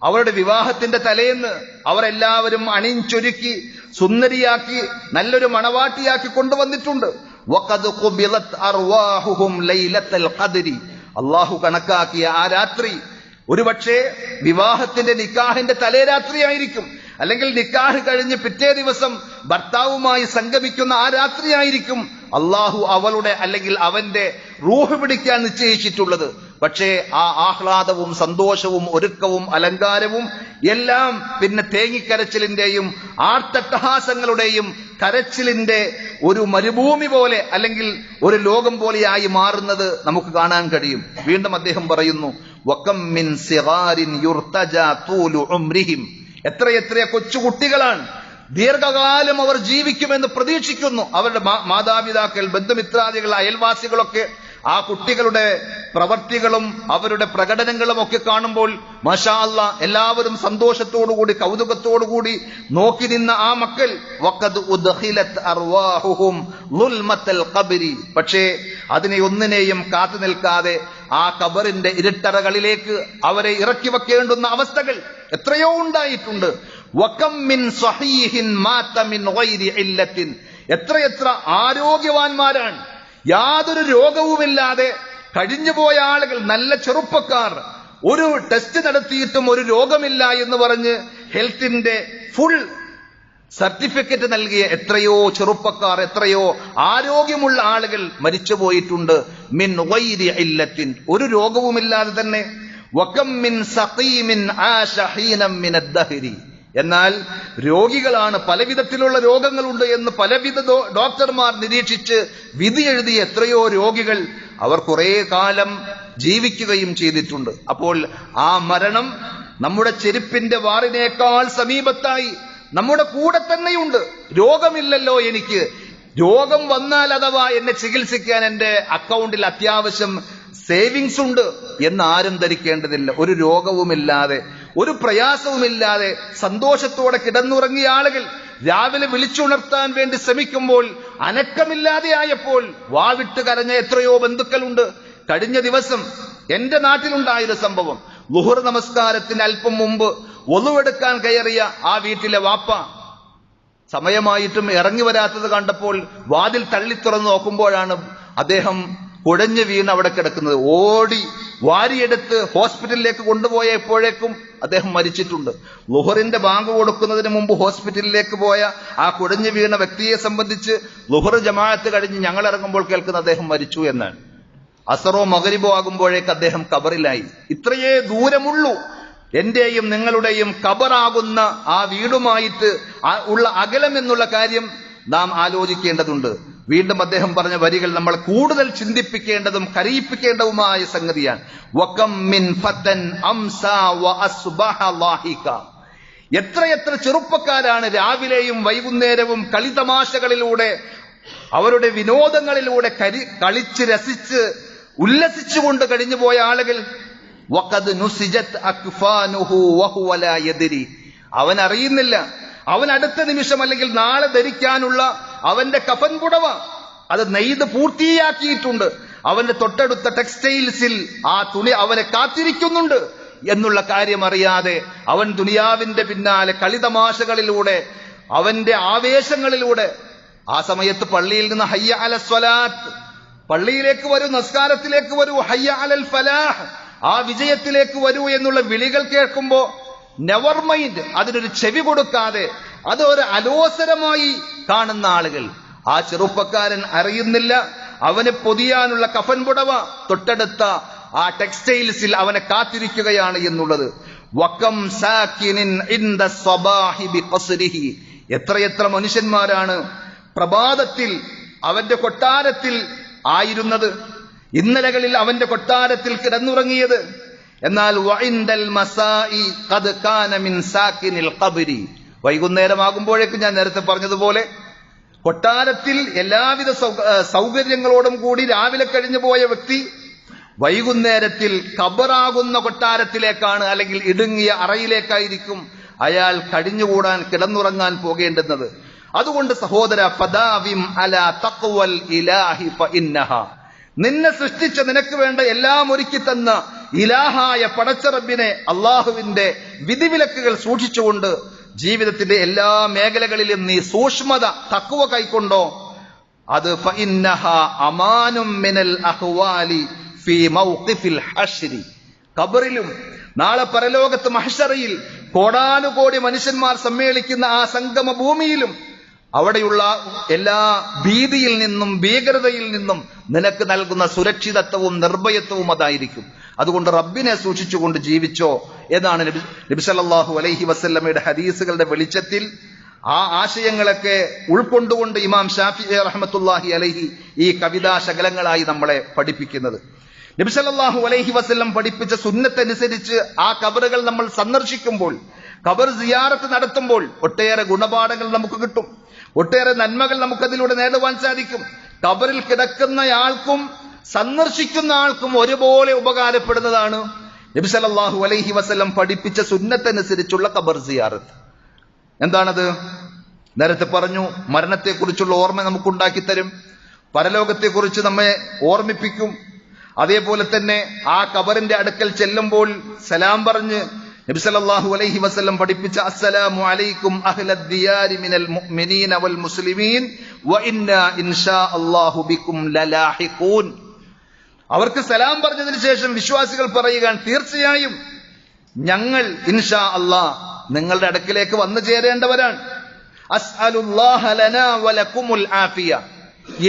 Speaker 1: അവരുടെ വിവാഹത്തിന്റെ തലേന്ന് അവരെല്ലാവരും അണിയിച്ചൊരുക്കി സുന്ദരിയാക്കി നല്ലൊരു മണവാട്ടിയാക്കി കൊണ്ടുവന്നിട്ടുണ്ട്. വഖദ് ഖുബിലത് അർവാഹുഹും ലൈലത്തുൽ ഖദ്രി, അല്ലാഹു കണക്കാക്കിയ ആ രാത്രി ഒരുപക്ഷെ വിവാഹത്തിന്റെ നിക്കാഹിന്റെ തലേ രാത്രിയായിരിക്കും, അല്ലെങ്കിൽ നിക്കാഹ് കഴിഞ്ഞ് പിറ്റേ ദിവസം ഭർത്താവുമായി സംഗമിക്കുന്ന ആ രാത്രിയായിരിക്കും അള്ളാഹു അവളുടെ അല്ലെങ്കിൽ അവന്റെ റൂഹ് പിടിക്കാൻ നിശ്ചയിച്ചിട്ടുള്ളത്. പക്ഷേ ആ ആഹ്ലാദവും സന്തോഷവും ഒരുക്കവും അലങ്കാരവും എല്ലാം പിന്നെ തേങ്ങിക്കരച്ചിലിന്റെയും ആർത്തട്ടഹാസങ്ങളുടെയും കരച്ചിലിന്റെ ഒരു മരുഭൂമി പോലെ അല്ലെങ്കിൽ ഒരു ലോകം പോലെയായി മാറുന്നത് നമുക്ക് കാണാൻ കഴിയും. വീണ്ടും അദ്ദേഹം പറയുന്നു, വകം മിൻ സിഗാരിൻ യുർതജാ തൂലു ഉംരിഹിം, എത്രയെത്ര കൊച്ചുകുട്ടികളാണ് ദീർഘകാലം അവർ ജീവിക്കുമെന്ന് പ്രതീക്ഷിക്കുന്നു. അവരുടെ മാതാപിതാക്കൾ, ബന്ധുമിത്രാദികൾ, അയൽവാസികളൊക്കെ ആ കുട്ടികളുടെ പ്രവർത്തികളും അവരുടെ പ്രകടനങ്ങളും ഒക്കെ കാണുമ്പോൾ മാഷാ അല്ലാ എല്ലാവരും സന്തോഷത്തോടുകൂടി കൗതുകത്തോടുകൂടി നോക്കി നിന്ന ആ മക്കൾ വഖദ് ഉദ്ഖിലത് അർവാഹുഹും ളുൽമത്തൽ ഖബ്രി, പക്ഷേ അതിനെ ഒന്നിനെയും കാത്തു നിൽക്കാതെ ആ ഖബറിന്റെ ഇരുട്ടറകളിലേക്ക് അവരെ ഇറക്കി വെക്കേണ്ടുന്ന അവസ്ഥകൾ എത്രയോ ഉണ്ടായിട്ടുണ്ട്. വകം മിൻ സ്വഹീഹിൻ മാത മിൻ ഗൈരി ഇല്ലത്തിൻ, എത്രയെത്ര ആരോഗ്യവാന്മാരാണ് യാതൊരു രോഗവുമില്ലാതെ കഴിഞ്ഞുപോയ ആളുകൾ, നല്ല ചെറുപ്പക്കാർ, ഒരു ടെസ്റ്റ് നടത്തിയിട്ടും ഒരു രോഗമില്ല എന്ന് പറഞ്ഞ് ഹെൽത്തിന്റെ ഫുൾ സർട്ടിഫിക്കറ്റ് നൽകിയ എത്രയോ ചെറുപ്പക്കാർ, എത്രയോ ആരോഗ്യമുള്ള ആളുകൾ മരിച്ചുപോയിട്ടുണ്ട്. മിൻ ഗൈരി ഇല്ലത്തിൻ, ഒരു രോഗവുമില്ലാതെ തന്നെ. വകം മിൻ സഖീമിൻ ആശ ഹീനം മിൻ അദ്ദഹരി, എന്നാൽ രോഗികളാണ്, പലവിധത്തിലുള്ള രോഗങ്ങളുണ്ട് എന്ന് പലവിധ ഡോക്ടർമാർ നിരീക്ഷിച്ച് വിധി എഴുതിയ എത്രയോ രോഗികൾ അവർ കുറെ കാലം ജീവിക്കുകയും ചെയ്തിട്ടുണ്ട്. അപ്പോൾ ആ മരണം നമ്മുടെ ചെരുപ്പിന്റെ വാറിനേക്കാൾ സമീപത്തായി നമ്മുടെ കൂടെ തന്നെയുണ്ട്. രോഗമില്ലല്ലോ എനിക്ക്, രോഗം വന്നാൽ അഥവാ എന്നെ ചികിത്സിക്കാൻ എന്റെ അക്കൗണ്ടിൽ അത്യാവശ്യം സേവിങ്സ് ഉണ്ട് എന്ന് ആരും ധരിക്കേണ്ടതില്ല. ഒരു രോഗവുമില്ലാതെ, ഒരു പ്രയാസവുമില്ലാതെ സന്തോഷത്തോടെ കിടന്നുറങ്ങിയ ആളുകൾ രാവിലെ വിളിച്ചുണർത്താൻ വേണ്ടി ശ്രമിക്കുമ്പോൾ അനക്കമില്ലാതെയായപ്പോൾ വാവിട്ട് കരഞ്ഞ എത്രയോ ബന്ധുക്കളുണ്ട്. കഴിഞ്ഞ ദിവസം എന്റെ നാട്ടിലുണ്ടായൊരു സംഭവം, ളുഹർ നമസ്കാരത്തിന് അല്പം മുമ്പ് ഒളുവെടുക്കാൻ കയറിയ ആ വീട്ടിലെ വാപ്പ സമയമായിട്ടും ഇറങ്ങി വരാത്തത് കണ്ടപ്പോൾ വാതിൽ തള്ളി തുറന്ന് നോക്കുമ്പോഴാണ് അദ്ദേഹം കുഴഞ്ഞു വീണ് അവിടെ കിടക്കുന്നത്. ഓടി വാരിയെടുത്ത് ഹോസ്പിറ്റലിലേക്ക് കൊണ്ടുപോയപ്പോഴേക്കും അദ്ദേഹം മരിച്ചിട്ടുണ്ട്. ളുഹറിന്റെ ബാങ്ക് കൊടുക്കുന്നതിന് മുമ്പ് ഹോസ്പിറ്റലിലേക്ക് പോയ ആ കുഴഞ്ഞു വീണ വ്യക്തിയെ സംബന്ധിച്ച് ളുഹർ ജമാഅത്ത് കഴിഞ്ഞ് ഞങ്ങൾ ഇറങ്ങുമ്പോൾ കേൾക്കുന്ന അദ്ദേഹം മരിച്ചു എന്നാണ്. അസറോ മഗ്രിബോ ആകുമ്പോഴേക്ക് അദ്ദേഹം ഖബറിലായി. ഇത്രയേ ദൂരമുള്ളൂ എന്റെയും നിങ്ങളുടെയും ഖബറാകുന്ന ആ വീടുമായിട്ട് ഉള്ള അകലം എന്നുള്ള കാര്യം നാം ആലോചിക്കേണ്ടതുണ്ട്. വീണ്ടും അദ്ദേഹം പറഞ്ഞ വരികൾ നമ്മൾ കൂടുതൽ ചിന്തിപ്പിക്കേണ്ടതും കരയിപ്പിക്കേണ്ടതുമായ സംഗതിയാണ്. വകം മിൻ ഫതൻ അംസാ വഅസ്ബഹ ലാഹിക, എത്രയെത്ര ചെറുപ്പക്കാരാണ് രാവിലെയും വൈകുന്നേരവും കളിതമാശകളിലൂടെ, അവരുടെ വിനോദങ്ങളിലൂടെ കളിച്ച് രസിച്ച് ഉല്ലസിച്ചുകൊണ്ട് കഴിഞ്ഞുപോയ ആളുകൾ. വഖദ് നുസിജത് അക്ഫാനുഹു വഹുവ ലാ യദ്രി, അവൻ അറിയുന്നില്ല, അവൻ അടുത്ത നിമിഷം അല്ലെങ്കിൽ നാളെ ധരിക്കാനുള്ള അവന്റെ കഫൻ പുടവ അത് നെയ്ത് പൂർത്തിയാക്കിയിട്ടുണ്ട്. അവന്റെ തൊട്ടടുത്ത ടെക്സ്റ്റൈൽസിൽ ആ തുണി അവനെ കാത്തിരിക്കുന്നുണ്ട് എന്നുള്ള കാര്യം അറിയാതെ അവൻ ദുനിയാവിന്റെ പിന്നാലെ കളിതമാശകളിലൂടെ, അവന്റെ ആവേശങ്ങളിലൂടെ. ആ സമയത്ത് പള്ളിയിൽ നിന്ന് ഹയ്യ അല സ്വലാത്ത്, പള്ളിയിലേക്ക് വരൂ, നമസ്കാരത്തിലേക്ക് വരൂ, ഹയ്യ അലൽ ഫലാഹ്, ആ വിജയത്തിലേക്ക് വരൂ എന്നുള്ള വിളികൾ കേൾക്കുമ്പോ നെവർ മൈൻഡ്, അതിനൊരു ചെവി കൊടുക്കാതെ അത് ഒരു അലോസരമായി കാണുന്ന ആളുകൾ. ആ ചെറുപ്പക്കാരൻ അറിയുന്നില്ല അവനെ പൊതിയാനുള്ള കഫൻ പുടവ തൊട്ടടുത്ത ആ ടെക്സ്റ്റൈൽസിൽ അവനെ കാത്തിരിക്കുകയാണ് എന്നുള്ളത്. വകം സാകിനിൻ ഇൻദ സ്വബാഹി ബിഖസ്രിഹി, എത്രയെത്ര മനുഷ്യന്മാരാണ് പ്രഭാതത്തിൽ അവന്റെ കൊട്ടാരത്തിൽ ആയിരുന്നത്, ഇന്നലകളിൽ അവന്റെ കൊട്ടാരത്തിൽ കിടന്നുറങ്ങിയത്. എന്നാൽ വഇൻദൽ മസാഇ ഖദ് കാന മിൻ സാകിനിൽ ഖബ്രി, വൈകുന്നേരമാകുമ്പോഴേക്കും ഞാൻ നേരത്തെ പറഞ്ഞതുപോലെ കൊട്ടാരത്തിൽ എല്ലാവിധ സൗകര്യങ്ങളോടും കൂടി രാവിലെ കഴിഞ്ഞു പോയ വ്യക്തി വൈകുന്നേരത്തിൽ ഖബറാകുന്ന കൊട്ടാരത്തിലേക്കാണ്, അല്ലെങ്കിൽ ഇടുങ്ങിയ അറയിലേക്കായിരിക്കും അയാൾ കഴിഞ്ഞുകൂടാൻ കിടന്നുറങ്ങാൻ പോകേണ്ടുന്നത്. അതുകൊണ്ട് സഹോദര, ഫദാവിം അലാ തഖ്വൽ ഇലാഹി ഫഇന്നഹ, നിന്നെ സൃഷ്ടിച്ച നിനക്ക് വേണ്ട എല്ലാം ഒരുക്കി തന്ന ഇലാഹായ പടച്ച റബ്ബിനെ, അള്ളാഹുവിന്റെ വിധിവിലക്കുകൾ സൂക്ഷിച്ചുകൊണ്ട് ജീവിതത്തിന്റെ എല്ലാ മേഖലകളിലും നീ സൂക്ഷ്മത തഖ്വ കൈക്കൊണ്ടോ, അത് ഫഇന്നഹ അമാനും മിനൽ അഹ്വാലി ഫീ മൗഖിഫിൽ ഹശ്രി, ഖബറിലും നാളെ പരലോകത്ത് മഹ്ശറയിൽ കോടാനുകോടി മനുഷ്യന്മാർ സമ്മേളിക്കുന്ന ആ സംഗമ ഭൂമിയിലും അവിടെയുള്ള എല്ലാ ഭീതിയിൽ നിന്നും ഭീകരതയിൽ നിന്നും നിനക്ക് നൽകുന്ന സുരക്ഷിതത്വവും നിർഭയത്വവും അതായിരിക്കും. അതുകൊണ്ട് റബ്ബിനെ സൂക്ഷിച്ചുകൊണ്ട് ജീവിച്ചോ എന്നാണ് നബി സല്ലല്ലാഹു അലൈഹി വസല്ലമയുടെ ഹദീസുകളുടെ വെളിച്ചത്തിൽ ആ ആശയങ്ങളൊക്കെ ഉൾക്കൊണ്ടുകൊണ്ട് ഇമാം ഷാഫിഈ റഹ്മത്തുള്ളാഹി അലൈഹി ഈ കവിതാ ശകലങ്ങളായി നമ്മളെ പഠിപ്പിക്കുന്നത്. നബി സല്ലല്ലാഹു അലൈഹി വസല്ലം പഠിപ്പിച്ച സുന്നത്തനുസരിച്ച് ആ ഖബറുകൾ നമ്മൾ സന്ദർശിക്കുമ്പോൾ, ഖബർ സിയാറത്ത് നടത്തുമ്പോൾ ഒട്ടേറെ ഗുണപാഠങ്ങൾ നമുക്ക് കിട്ടും, ഒട്ടേറെ നന്മകൾ നമുക്കതിലൂടെ നേടുവാൻ സാധിക്കും. ഖബറിൽ കിടക്കുന്നയാൾക്കും സന്ദർശിക്കുന്ന ആൾക്കും ഒരുപോലെ ഉപകാരപ്പെടുന്നതാണ് നബി സല്ലല്ലാഹു അലൈഹി വസല്ലം പഠിപ്പിച്ച സുന്നത്തനുസരിച്ചുള്ള ഖബർ സിയാറത്ത്. എന്താണത്? നേരത്തെ പറഞ്ഞു, മരണത്തെക്കുറിച്ചുള്ള ഓർമ്മ നമുക്കുണ്ടാക്കി തരും, പരലോകത്തെക്കുറിച്ച് നമ്മെ ഓർമ്മിപ്പിക്കും. അതേപോലെ തന്നെ ആ ഖബറിന്റെ അടുക്കൽ ചെല്ലുമ്പോൾ സലാം പറഞ്ഞ് നബി സല്ലല്ലാഹു അലൈഹി വസല്ലം പഠിപ്പിച്ച അസ്സലാമു അലൈക്കും അഹ്ലദ് ദിയാരി മിനൽ മുഅ്മിനീന വൽ മുസ്ലിമീൻ വ ഇന്നാ ഇൻഷാ അല്ലാഹു ബിക്കും ലലാഹിഖൂൻ, അവർക്ക് സലാം പറഞ്ഞതിന് ശേഷം വിശ്വാസികൾ പറയുകയാണ്, തീർച്ചയായും ഞങ്ങൾ ഇൻഷാ അല്ലാഹ് നിങ്ങളുടെ അടുക്കിലേക്ക് വന്നു ചേരേണ്ടവരാണ്. അസ്അലുല്ലാഹ ലനാ വലകുമുൽ ആഫിയ,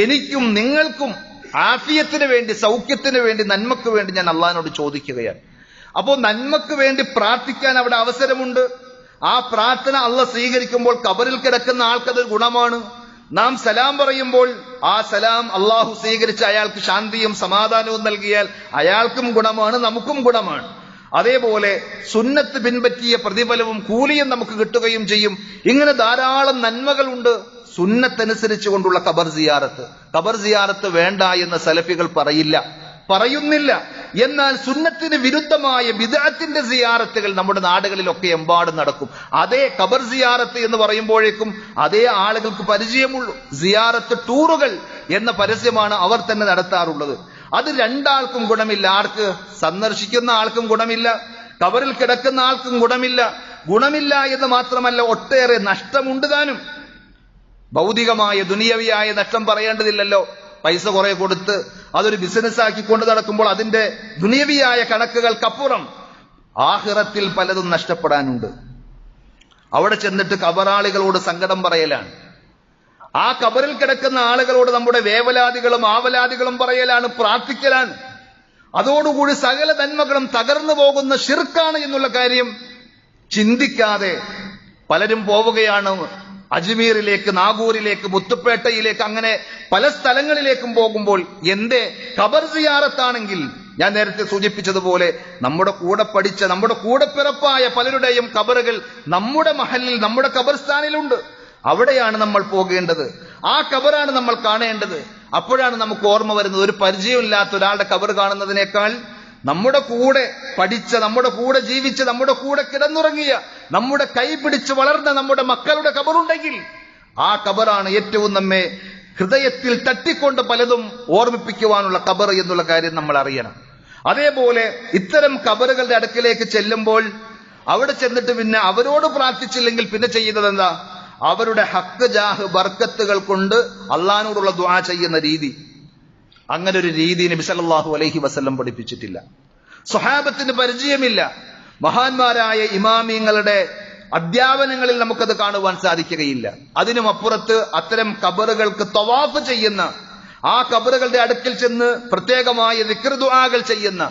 Speaker 1: എനിക്കും നിങ്ങൾക്കും ആഫിയത്തിന് വേണ്ടി, സൗഖ്യത്തിന് വേണ്ടി, നന്മക്ക് വേണ്ടി ഞാൻ അള്ളാഹിനോട് ചോദിക്കുകയാണ്. അപ്പോൾ നന്മക്ക് വേണ്ടി പ്രാർത്ഥിക്കാൻ അവിടെ അവസരമുണ്ട്. ആ പ്രാർത്ഥന അള്ളാഹ് സ്വീകരിക്കുമ്പോൾ ഖബറിൽ കിടക്കുന്ന ആൾക്കതൊരു ഗുണമാണ്. നാം സലാം പറയുമ്പോൾ ആ സലാം അള്ളാഹു സ്വീകരിച്ച് അയാൾക്ക് ശാന്തിയും സമാധാനവും നൽകിയാൽ അയാൾക്കും ഗുണമാണ്, നമുക്കും ഗുണമാണ്. അതേപോലെ സുന്നത്ത് പിൻപറ്റിയ പ്രതിഫലവും കൂലിയും നമുക്ക് കിട്ടുകയും ചെയ്യും. ഇങ്ങനെ ധാരാളം നന്മകളുണ്ട് സുന്നത്തനുസരിച്ച് കൊണ്ടുള്ള ഖബർ സിയാറത്ത്. ഖബർ സിയാറത്ത് വേണ്ട എന്ന് സലഫികൾ പറയുന്നില്ല. എന്നാൽ സുന്നത്തിന് വിരുദ്ധമായ ബിദ്അത്തിന്റെ സിയാറത്തുകൾ നമ്മുടെ നാടുകളിലൊക്കെ എമ്പാടും നടക്കും. അതേ ഖബർ സിയാറത്ത് എന്ന് പറയുമ്പോഴേക്കും അതേ ആളുകൾക്ക് പരിചയമുള്ളൂ. സിയാറത്ത് ടൂറുകൾ എന്ന പരസ്യമാണ് അവർ തന്നെ നടത്താറുള്ളത്. അത് രണ്ടാൾക്കും ഗുണമില്ല. ആർക്ക്? സന്ദർശിക്കുന്ന ആൾക്കും ഗുണമില്ല, ഖബറിൽ കിടക്കുന്ന ആൾക്കും ഗുണമില്ല എന്ന് മാത്രമല്ല, ഒട്ടേറെ നഷ്ടമുണ്ട് താനും. ഭൗതികമായ ദുനിയവിയായ നഷ്ടം പറയേണ്ടതില്ലല്ലോ. പൈസ കുറെ കൊടുത്ത് അതൊരു ബിസിനസ് ആക്കി കൊണ്ട് നടക്കുമ്പോൾ അതിന്റെ ദുനിയവിയായ കണക്കുകൾക്കപ്പുറം ആഖിറത്തിൽ പലതും നഷ്ടപ്പെടാനുണ്ട്. അവിടെ ചെന്നിട്ട് ഖബറാളികളോട് സങ്കടം പറയലാണ്. ആ ഖബറിൽ കിടക്കുന്ന ആളുകളോട് നമ്മുടെ വേവലാദികളും ആവലാദികളും പറയലാണ്, പ്രാർത്ഥിക്കലാണ്. അതോടുകൂടി സകല നന്മകളും തകർന്നു പോകുന്ന ശിർക്കാണ് എന്നുള്ള കാര്യം ചിന്തിക്കാതെ പലരും പോവുകയാണ്. അജ്മീറിലേക്ക്, നാഗൂരിലേക്ക്, മുത്തുപേട്ടയിലേക്ക്, അങ്ങനെ പല സ്ഥലങ്ങളിലേക്കും പോകുമ്പോൾ എന്തേ ഖബർ സിയാറത്താണെങ്കിൽ ഞാൻ നേരത്തെ സൂചിപ്പിച്ചതുപോലെ നമ്മുടെ കൂടെ പഠിച്ച, നമ്മുടെ കൂടെ പിറപ്പായ പലരുടെയും ഖബറുകൾ നമ്മുടെ മഹലിൽ, നമ്മുടെ ഖബർസ്ഥാനിലുണ്ട്. അവിടെയാണ് നമ്മൾ പോകേണ്ടത്. ആ ഖബറാണ് നമ്മൾ കാണേണ്ടത്. അപ്പോഴാണ് നമുക്ക് ഓർമ്മ വരുന്നത്, ഒരു പരിചയമില്ലാത്ത ഒരാളുടെ ഖബർ കാണുന്നതിനേക്കാൾ നമ്മുടെ കൂടെ പഠിച്ച, നമ്മുടെ കൂടെ ജീവിച്ച, നമ്മുടെ കൂടെ കിടന്നുറങ്ങിയ, നമ്മുടെ കൈ പിടിച്ച് വളർന്ന നമ്മുടെ മക്കളുടെ ഖബറുണ്ടെങ്കിൽ ആ ഖബറാണ് ഏറ്റവും നമ്മെ ഹൃദയത്തിൽ തട്ടിക്കൊണ്ട് പലതും ഓർമ്മിപ്പിക്കുവാനുള്ള ഖബർ എന്നുള്ള കാര്യം നമ്മൾ അറിയണം. അതേപോലെ ഇത്തരം ഖബറുകളുടെ അടുക്കിലേക്ക് ചെല്ലുമ്പോൾ അവിടെ ചെന്നിട്ട് പിന്നെ അവരോട് പ്രാർത്ഥിച്ചില്ലെങ്കിൽ പിന്നെ ചെയ്യുന്നത് എന്താ? അവരുടെ ഹക്ക്, ജാഹ്, ബർക്കത്തുകൾ കൊണ്ട് അള്ളാഹിനോടുള്ള ദുആ ചെയ്യുന്ന രീതി. അങ്ങനെ ഒരു രീതി നബി സല്ലല്ലാഹു അലൈഹി വസല്ലം പഠിപ്പിച്ചിട്ടില്ല. സ്വഹാബത്തിന് പരിചയമില്ല. മഹാന്മാരായ ഇമാമിങ്ങളുടെ അധ്യാപനങ്ങളിൽ നമുക്കത് കാണുവാൻ സാധിക്കുകയില്ല. അതിനുമപ്പുറത്ത് അത്തരം ഖബറുകൾക്ക് തവാഫ് ചെയ്യുന്ന, ആ ഖബറുകളുടെ അടുക്കൽ ചെന്ന് പ്രത്യേകമായ ദിക്ർ ദുആകൾ ചെയ്യുന്ന,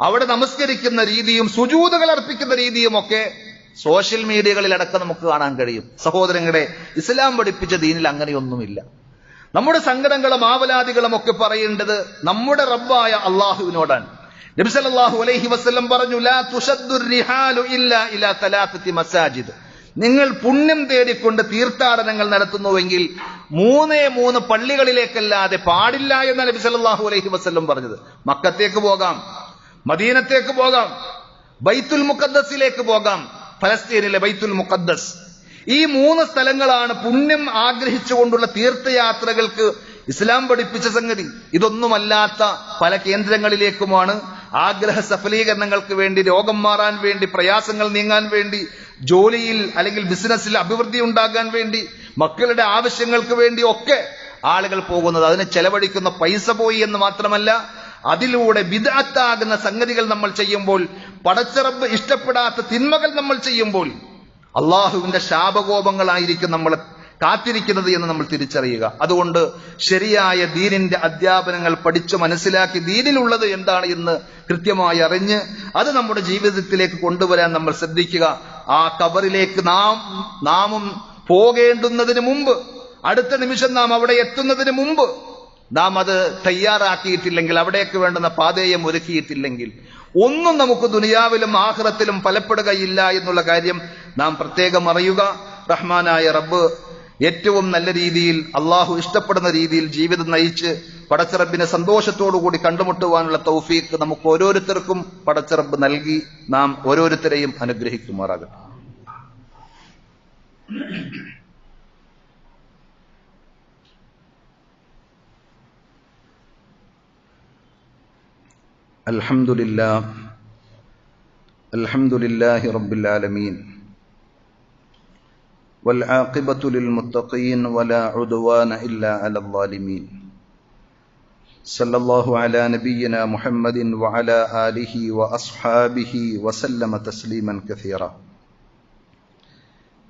Speaker 1: അവിടെ നമസ്കരിക്കുന്ന രീതിയും സുജൂദുകൾ അർപ്പിക്കുന്ന രീതിയും ഒക്കെ സോഷ്യൽ മീഡിയകളിലടക്കം നമുക്ക് കാണാൻ കഴിയും. സഹോദരങ്ങളെ, ഇസ്ലാം പഠിപ്പിച്ച ദീനിൽ അങ്ങനെയൊന്നുമില്ല. നമ്മുടെ സങ്കടങ്ങളും ആവലാദികളും ഒക്കെ പറയേണ്ടത് നമ്മുടെ റബ്ബായ അള്ളാഹുവിനോടാണ്. നബി സല്ലല്ലാഹു അലൈഹി വസല്ലം പറഞ്ഞു, ലാ തുശദ്ദുർ റിഹാലു ഇല്ലാ ഇലാ തലാത്തത്തി മസാജിദ്. നിങ്ങൾ പുണ്യം തേടിക്കൊണ്ട് തീർത്ഥാടനങ്ങൾ നടത്തുന്നുവെങ്കിൽ 3 പള്ളികളിലേക്കല്ലാതെ പാടില്ല എന്ന് നബി സല്ലല്ലാഹു അലൈഹി വസല്ലം പറഞ്ഞത്. മക്കത്തേക്ക് പോകാം, മദീനത്തേക്ക് പോകാം, ബൈത്തുൽ മുഖദ്ദസിലേക്ക് പോകാം, ഫലസ്തീനിലെ ബൈത്തുൽ മുഖദ്ദസ്. ഈ 3 സ്ഥലങ്ങളാണ് പുണ്യം ആഗ്രഹിച്ചുകൊണ്ടുള്ള തീർത്ഥയാത്രകൾക്ക് ഇസ്ലാം പഠിപ്പിച്ച സംഗതി. ഇതൊന്നുമല്ലാത്ത പല കേന്ദ്രങ്ങളിലേക്കുമാണ് ആഗ്രഹ സഫലീകരണങ്ങൾക്ക് വേണ്ടി, രോഗം മാറാൻ വേണ്ടി, പ്രയാസങ്ങൾ നീങ്ങാൻ വേണ്ടി, ജോലിയിൽ അല്ലെങ്കിൽ ബിസിനസ്സിൽ അഭിവൃദ്ധി ഉണ്ടാകാൻ വേണ്ടി, മക്കളുടെ ആവശ്യങ്ങൾക്ക് വേണ്ടി ഒക്കെ ആളുകൾ പോകുന്നത്. അതിന് ചെലവഴിക്കുന്ന പൈസ പോയി എന്ന് മാത്രമല്ല, അതിലൂടെ ബിദ്അത്താകുന്ന സംഗതികൾ നമ്മൾ ചെയ്യുമ്പോൾ, പടച്ച റബ്ബ് ഇഷ്ടപ്പെടാത്ത തിന്മകൾ നമ്മൾ ചെയ്യുമ്പോൾ അള്ളാഹുവിന്റെ ശാപകോപങ്ങളായിരിക്കും നമ്മളെ കാത്തിരിക്കുന്നത് എന്ന് നമ്മൾ തിരിച്ചറിയുക. അതുകൊണ്ട് ശരിയായ ദീനിന്റെ അധ്യാപനങ്ങൾ പഠിച്ചു മനസ്സിലാക്കി ദീനിലുള്ളത് എന്താണ് എന്ന് കൃത്യമായി അറിഞ്ഞ് അത് നമ്മുടെ ജീവിതത്തിലേക്ക് കൊണ്ടുവരാൻ നമ്മൾ ശ്രദ്ധിക്കുക. ആ ഖബറിലേക്ക് നാമും പോകേണ്ടുന്നതിന് മുമ്പ്, അടുത്ത നിമിഷം നാം അവിടെ എത്തുന്നതിന് മുമ്പ് നാം അത് തയ്യാറാക്കിയിട്ടില്ലെങ്കിൽ, അവിടേക്ക് വേണ്ടുന്ന പാതേയം ഒരുക്കിയിട്ടില്ലെങ്കിൽ ഒന്നും നമുക്ക് ദുനിയാവിലും ആഖിറത്തിലും ഫലപ്പെടുകയില്ല എന്നുള്ള കാര്യം നാം പ്രത്യേകം അറിയുക. റഹ്മാനായ റബ്ബ് ഏറ്റവും നല്ല രീതിയിൽ, അള്ളാഹു ഇഷ്ടപ്പെടുന്ന രീതിയിൽ ജീവിതം നയിച്ച് പടച്ചറബിനെ സന്തോഷത്തോടുകൂടി കണ്ടുമുട്ടുവാനുള്ള തൗഫീഖ് നമുക്ക് ഓരോരുത്തർക്കും പടച്ചറബ് നൽകി നാം ഓരോരുത്തരെയും അനുഗ്രഹിക്കുമാറാകട്ടെ. അൽഹംദുലില്ലാഹി റബ്ബിൽ ആലമീൻ والعاقبة للمتقين ولا عدوان إلا على الظالمين സല്ലല്ലാഹു അലാ നബിയ്യിനാ മുഹമ്മദിൻ വഅലാ ആലിഹി വഅസ്ഹാബിഹി വസല്ലമ തസ്ലീമൻ കസീറ.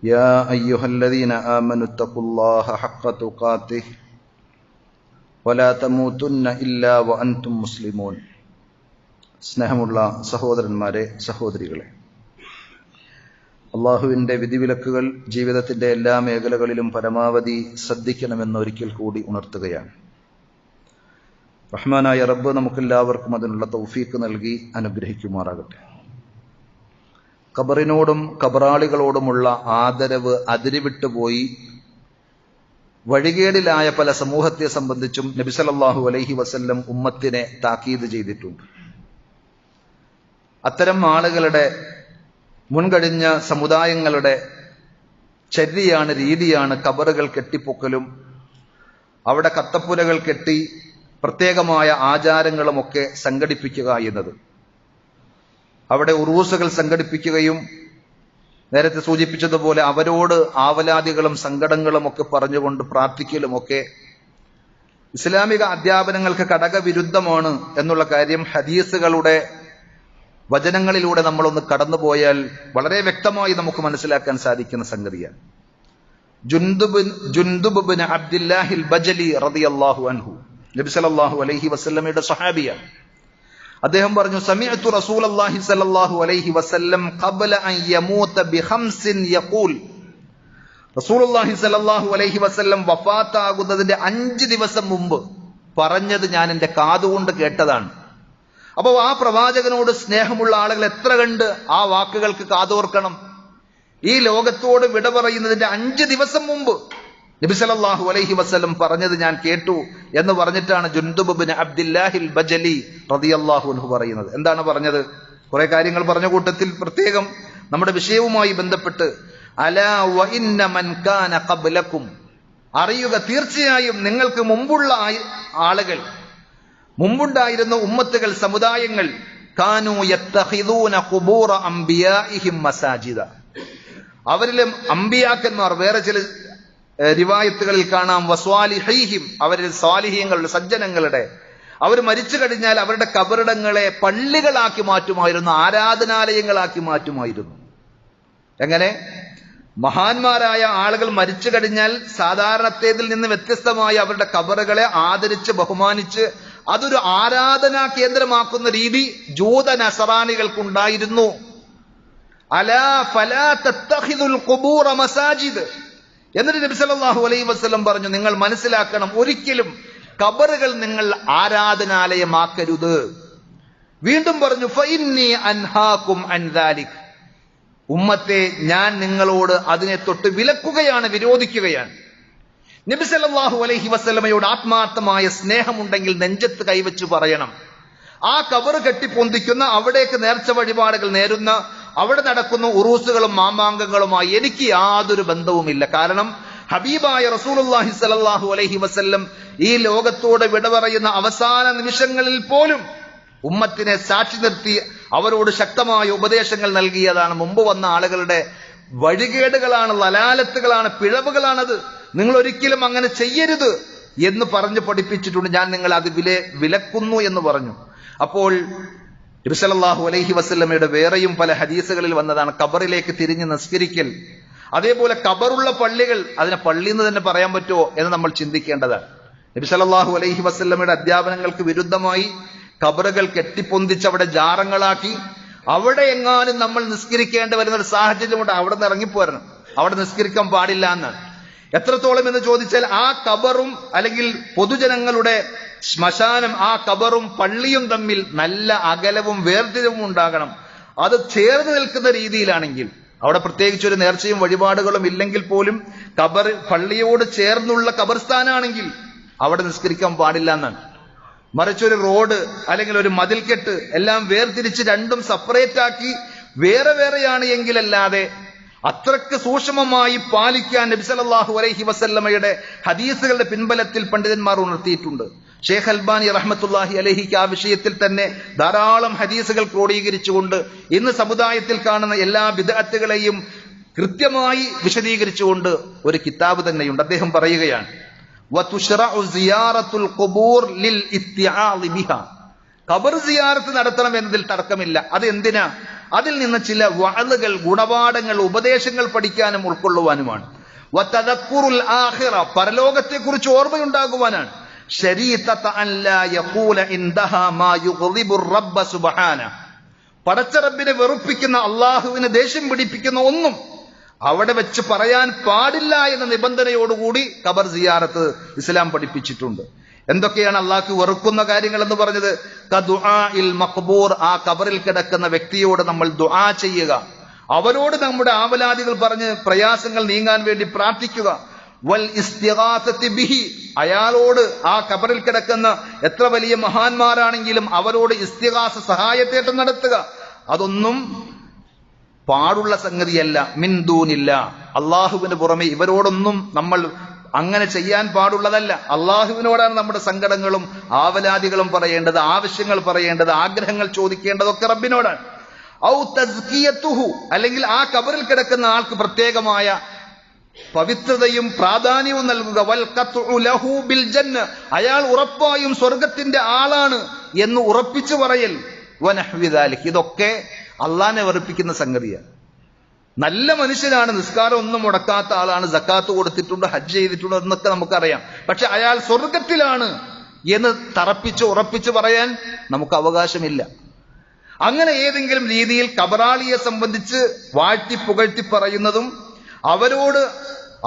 Speaker 1: യാ അയ്യുഹല്ലദീന ആമനു തഖുല്ലാഹ ഹഖ്ക തുഖാതിഹി വലാ തമൂതുന്ന ഇല്ലാ വഅൻതും മുസ്ലിമൂൻ. സ്നേഹമുള്ള സഹോദരന്മാരെ, സഹോദരികളെ, അള്ളാഹുവിൻ്റെ വിധിവിലക്കുകൾ ജീവിതത്തിൻ്റെ എല്ലാ മേഖലകളിലും പരമാവധി ശ്രദ്ധിക്കണമെന്ന് ഒരിക്കൽ കൂടി ഉണർത്തുകയാണ്. റഹ്മാനായ റബ്ബ് നമുക്കെല്ലാവർക്കും അതിനുള്ള തൗഫീക്ക് നൽകി അനുഗ്രഹിക്കുമാറാകട്ടെ. ഖബറിനോടും ഖബറാളികളോടുമുള്ള ആദരവ് അതിരുവിട്ടുപോയി വഴികേടിലായ പല സമൂഹത്തെ സംബന്ധിച്ചും നബി സല്ലല്ലാഹു അലൈഹി വസല്ലം ഉമ്മത്തിനെ താക്കീത് ചെയ്തിട്ടുണ്ട്. അത്തരം ആളുകളുടെ, മുൻകഴിഞ്ഞ സമുദായങ്ങളുടെ ചര്യയാണ്, രീതിയാണ് ഖബറുകൾ കെട്ടിപ്പൊക്കലും അവിടെ കത്തപ്പുരകൾ കെട്ടി പ്രത്യേകമായ ആചാരങ്ങളുമൊക്കെ സംഘടിപ്പിക്കുക എന്നത്. അവിടെ ഉറൂസുകൾ സംഘടിപ്പിക്കുകയും നേരത്തെ സൂചിപ്പിച്ചതുപോലെ അവരോട് ആവലാദികളും സങ്കടങ്ങളും ഒക്കെ പറഞ്ഞുകൊണ്ട് പ്രാർത്ഥിക്കലുമൊക്കെ ഇസ്ലാമിക അധ്യാപനങ്ങൾക്ക് കടകവിരുദ്ധമാണ് എന്നുള്ള കാര്യം ഹദീസുകളുടെ വചനങ്ങളിലൂടെ നമ്മളൊന്ന് കടന്നുപോയാൽ വളരെ വ്യക്തമായി നമുക്ക് മനസ്സിലാക്കാൻ സാധിക്കുന്ന സംഗതിയാണ്. ജുൻദുബ് ബിൻ അബ്ദില്ലാഹിൽ ബജലി റളിയല്ലാഹു അൻഹു, നബി സല്ലല്ലാഹു അലൈഹി വസല്ലമയുടെ സ്വഹാബിയാണ്. അദ്ദേഹം പറഞ്ഞു, സമിഅ്തു റസൂലല്ലാഹി സല്ലല്ലാഹു അലൈഹി വസല്ലം ഖബ്ല അൻ യമൂത ബിഖംസിൻ യഖൂൽ. റസൂലുള്ളാഹി സല്ലല്ലാഹു അലൈഹി വസല്ലം വഫാത്താകുന്നതിന്റെ 5 ദിവസം മുമ്പ് പറഞ്ഞത് ഞാൻ എൻ്റെ കാതുകൊണ്ട് കേട്ടതാണ്. അപ്പോൾ ആ പ്രവാചകനോട് സ്നേഹമുള്ള ആളുകൾ എത്ര കണ്ട് ആ വാക്കുകൾക്ക് കാതോർക്കണം. ഈ ലോകത്തോട് വിട പറയുന്നതിന്റെ 5 ദിവസം മുമ്പ് നബി സല്ലല്ലാഹു അലൈഹി വസല്ലം പറഞ്ഞത് ഞാൻ കേട്ടു എന്ന് പറഞ്ഞിട്ടാണ് ജുൻദുബ് ബിൻ അബ്ദില്ലാഹിൽ ബജലി റളിയല്ലാഹു അൻഹു പറയുന്നത്. എന്താണ് പറഞ്ഞത്? കുറെ കാര്യങ്ങൾ പറഞ്ഞ കൂട്ടത്തിൽ പ്രത്യേകം നമ്മുടെ വിഷയവുമായി ബന്ധപ്പെട്ട് അലാ വ ഇന്ന മൻ കാന ഖബ്ലകും, അറിയുക, തീർച്ചയായും നിങ്ങൾക്ക് മുമ്പുള്ള ആളുകൾ, മുമ്പുണ്ടായിരുന്ന ഉമ്മത്തുകൾ, സമുദായങ്ങൾ, കാനൂ യത്തഖിദൂന ഖുബൂറ അംബിയാഇഹിം മസാജിദ. അവരിലും അംബിയാക്കന്മാർ, വേറെ ചില റിവായത്തുകളിൽ കാണാം വസ്വാലിഹീഹിം, അവരിൽ സ്വാലിഹീങ്ങളുടെ, സജ്ജനങ്ങളുടെ, അവർ മരിച്ചു കഴിഞ്ഞാൽ അവരുടെ കബറിടങ്ങളെ പള്ളികളാക്കി മാറ്റുമായിരുന്നു, ആരാധനാലയങ്ങളാക്കി മാറ്റുമായിരുന്നു. എങ്ങനെ? മഹാന്മാരായ ആളുകൾ മരിച്ചു കഴിഞ്ഞാൽ സാധാരണത്തേതിൽ നിന്ന് വ്യത്യസ്തമായി അവരുടെ കബറുകളെ ആദരിച്ച് ബഹുമാനിച്ച് അതൊരു ആരാധനാ കേന്ദ്രമാക്കുന്ന രീതി ജൂത നസറാനികൾക്കുണ്ടായിരുന്നു. അലാ ഫലാ തത്തഖിദുൽ ഖുബൂറ മസാജിദ്. എന്നിട്ട് നബി സല്ലല്ലാഹു അലൈഹി വസല്ലം പറഞ്ഞു, നിങ്ങൾ മനസ്സിലാക്കണം, ഒരിക്കലും ഖബറുകൾ നിങ്ങൾ ആരാധനാലയമാക്കരുത്. വീണ്ടും പറഞ്ഞു, ഫഇന്നി അൻഹാകും അൻ ദാലിക്. ഉമ്മത്തെ, ഞാൻ നിങ്ങളോട് അതിനെ തൊട്ട് വിലക്കുകയാണ്, വിരോധിക്കുകയാണ്. നബി സല്ലല്ലാഹു അലൈഹി വസല്ലമയോട് ആത്മാർത്ഥമായ സ്നേഹമുണ്ടെങ്കിൽ നെഞ്ചത്ത് കൈവച്ച് പറയണം. ആ ഖബർ കെട്ടിപ്പൊന്തിക്കുന്ന, അവിടേക്ക് നേർച്ച വഴിപാടുകൾ നേരുന്ന, അവിടെ നടക്കുന്ന ഉറൂസുകളും മാമാങ്കങ്ങളുമായി എനിക്ക് യാതൊരു ബന്ധവുമില്ല. കാരണം ഹബീബായ റസൂലുള്ളാഹി സ്വല്ലല്ലാഹു അലൈഹി വസല്ലം ഈ ലോകത്തോട് വിട പറയുന്ന അവസാന നിമിഷങ്ങളിൽ പോലും ഉമ്മത്തിനെ സാക്ഷി നിർത്തി അവരോട് ശക്തമായ ഉപദേശങ്ങൾ നൽകിയതാണ്. മുമ്പ് വന്ന ആളുകളുടെ വഴികേടുകളാണ്, ലലാലത്തുകളാണ്, പിഴവുകളാണത്. നിങ്ങൾ ഒരിക്കലും അങ്ങനെ ചെയ്യരുത് എന്ന് പറഞ്ഞ് പഠിപ്പിച്ചിട്ടുണ്ട്. ഞാൻ നിങ്ങൾ അത് വിലക്കുന്നു എന്ന് പറഞ്ഞു. അപ്പോൾ നബി സല്ലല്ലാഹു അലൈഹി വസല്ലമയുടെ വേറെയും പല ഹദീസുകളിൽ വന്നതാണ് ഖബറിലേക്ക് തിരിഞ്ഞ് നിസ്കരിക്കൽ. അതേപോലെ ഖബറുള്ള പള്ളികൾ, അതിനെ പള്ളി എന്ന് തന്നെ പറയാൻ പറ്റുമോ എന്ന് നമ്മൾ ചിന്തിക്കേണ്ടതാണ്. നബി സല്ലല്ലാഹു അലൈഹി വസല്ലമയുടെ അധ്യാപനങ്ങൾക്ക് വിരുദ്ധമായി ഖബറുകൾ കെട്ടിപ്പൊന്തിച്ച് അവിടെ ജാറങ്ങളാക്കി അവിടെ എങ്ങാനും നമ്മൾ നിസ്കരിക്കേണ്ടി വരുന്ന ഒരു സാഹചര്യമുണ്ട്, അവിടെ നിന്ന് ഇറങ്ങിപ്പോരണം, അവിടെ നിസ്കരിക്കാൻ പാടില്ല എന്നാണ്. എത്രത്തോളം എന്ന് ചോദിച്ചാൽ ആ ഖബറും അല്ലെങ്കിൽ പൊതുജനങ്ങളുടെ ശ്മശാനം, ആ ഖബറും പള്ളിയും തമ്മിൽ നല്ല അകലവും വേർതിരിവും ഉണ്ടാകണം. അത് ചേർന്ന് നിൽക്കുന്ന രീതിയിലാണെങ്കിൽ, അവിടെ പ്രത്യേകിച്ച് ഒരു നേർച്ചയും വഴിപാടുകളും ഇല്ലെങ്കിൽ പോലും ഖബർ പള്ളിയോട് ചേർന്നുള്ള ഖബർസ്ഥാനാണെങ്കിൽ അവിടെ നിസ്കരിക്കാൻ പാടില്ല എന്നാണ്. മറിച്ചൊരു റോഡ് അല്ലെങ്കിൽ ഒരു മതിൽക്കെട്ട് എല്ലാം വേർതിരിച്ച് രണ്ടും സെപ്പറേറ്റ് ആക്കി വേറെ വേറെയാണ് എങ്കിലല്ലാതെ അത്രക്ക് സൂക്ഷ്മമായി പാലിക്കാൻ നബി സല്ലല്ലാഹു അലൈഹി വസല്ലമയുടെ ഹദീസുകളുടെ പിൻബലത്തിൽ പണ്ഡിതന്മാർ ഉണർത്തിയിട്ടുണ്ട്. ഷെയ്ഖ് അൽബാനി റഹ്മത്തുള്ളാഹി അലൈഹിക്ക് ആ വിഷയത്തിൽ തന്നെ ധാരാളം ഹദീസുകൾ ക്രോഡീകരിച്ചുകൊണ്ട് ഇന്ന് സമുദായത്തിൽ കാണുന്ന എല്ലാ ബിദ്അത്തുകളെയും കൃത്യമായി വിശദീകരിച്ചുകൊണ്ട് ഒരു കിതാബ് തന്നെയുണ്ട്. അദ്ദേഹം പറയുകയാണ്, വതുശ്റഉ സിയാറത്തുൽ ഖുബൂർ ലിൽ ഇത്തിആളി ബിഹാ. ഖബർ സിയാറത്ത് നടത്തണം എന്നതിൽ തർക്കമില്ല. അത് എന്തിനാ? അതിൽ നിന്ന് ചില വഅളുകൾ, ഗുണപാഠങ്ങൾ, ഉപദേശങ്ങൾ പഠിക്കാനും ഉൾക്കൊള്ളുവാനുമാണ്. വതദക്കുറുൽ ആഖിറ, പരലോകത്തെ കുറിച്ച് ഓർമ്മയുണ്ടാകുവാനാണ്. ശരീഅത അല്ലാ യഖൂല ഇൻദഹാ മാ യുഗ്ളിബുർ റബ്ബ സുബ്ഹാനഹു, പടച്ച റബ്ബിനെ വെറുപ്പിക്കുന്ന, അള്ളാഹുവിനെ ദേഷ്യം പിടിപ്പിക്കുന്ന ഒന്നും അവിടെ വെച്ച് പറയാൻ പാടില്ല എന്ന നിബന്ധനയോടുകൂടി ഖബർ സിയാറത്ത് ഇസ്ലാം പഠിപ്പിച്ചിട്ടുണ്ട്. എന്തൊക്കെയാണ് അള്ളാഹ്ക്ക് വെറുക്കുന്ന കാര്യങ്ങൾ എന്ന് പറഞ്ഞത്? കദുആഇൽ മഖ്ബൂർ, ആ ഖബറിൽ കിടക്കുന്ന വ്യക്തിയോട് നമ്മൾ ദുആ ചെയ്യുക, അവരോട് നമ്മുടെ ആവലാദികൾ പറഞ്ഞ് പ്രയാസങ്ങൾ നീങ്ങാൻ വേണ്ടി പ്രാർത്ഥിക്കുക. വൽ ഇസ്തിഗാസത്തി ബിഹി, അയാളോട്, ആ ഖബറിൽ കിടക്കുന്ന എത്ര വലിയ മഹാന്മാരാണെങ്കിലും അവരോട് ഇസ്തിഗാസ, സഹായത്തേട്ടം നടത്തുക. അതൊന്നും പാടുള്ള സംഗതിയല്ല. മിൻ ദൂനില്ല, അള്ളാഹുവിന് പുറമെ ഇവരോടൊന്നും നമ്മൾ അങ്ങനെ ചെയ്യാൻ പാടുള്ളതല്ല. അള്ളാഹുവിനോടാണ് നമ്മുടെ സങ്കടങ്ങളും ആവലാദികളും പറയേണ്ടത്, ആവശ്യങ്ങൾ പറയേണ്ടത്, ആഗ്രഹങ്ങൾ ചോദിക്കേണ്ടതൊക്കെ റബ്ബിനോടാണ്. ഔ തസ്കിയതുഹു, അല്ലെങ്കിൽ ആ ഖബറിൽ കിടക്കുന്ന ആൾക്ക് പ്രത്യേകമായ പവിത്രതയും പ്രാധാന്യവും നൽകുക. വൽ ഖത്ഉ ലഹു ബിൽ ജന്ന, അയാൾ ഉറപ്പായും സ്വർഗത്തിന്റെ ആളാണ് എന്ന് ഉറപ്പിച്ചു പറയൽ. വനഹ്വി ദാലിക്, ഇതൊക്കെ അള്ളാഹിനെ വെറുപ്പിക്കുന്ന സംഗതിയാണ്. നല്ല മനുഷ്യനാണ്, നിസ്കാരം ഒന്നും മുടക്കാത്ത ആളാണ്, സക്കാത്ത് കൊടുത്തിട്ടുണ്ട്, ഹജ്ജ് ചെയ്തിട്ടുണ്ട് എന്നൊക്കെ നമുക്കറിയാം. പക്ഷെ അയാൾ സ്വർഗത്തിലാണ് എന്ന് തറപ്പിച്ച് ഉറപ്പിച്ച് പറയാൻ നമുക്ക് അവകാശമില്ല. അങ്ങനെ ഏതെങ്കിലും രീതിയിൽ ഖബറാളിയെ സംബന്ധിച്ച് വാഴ്ത്തി പുകഴ്ത്തി പറയുന്നതും അവരോട്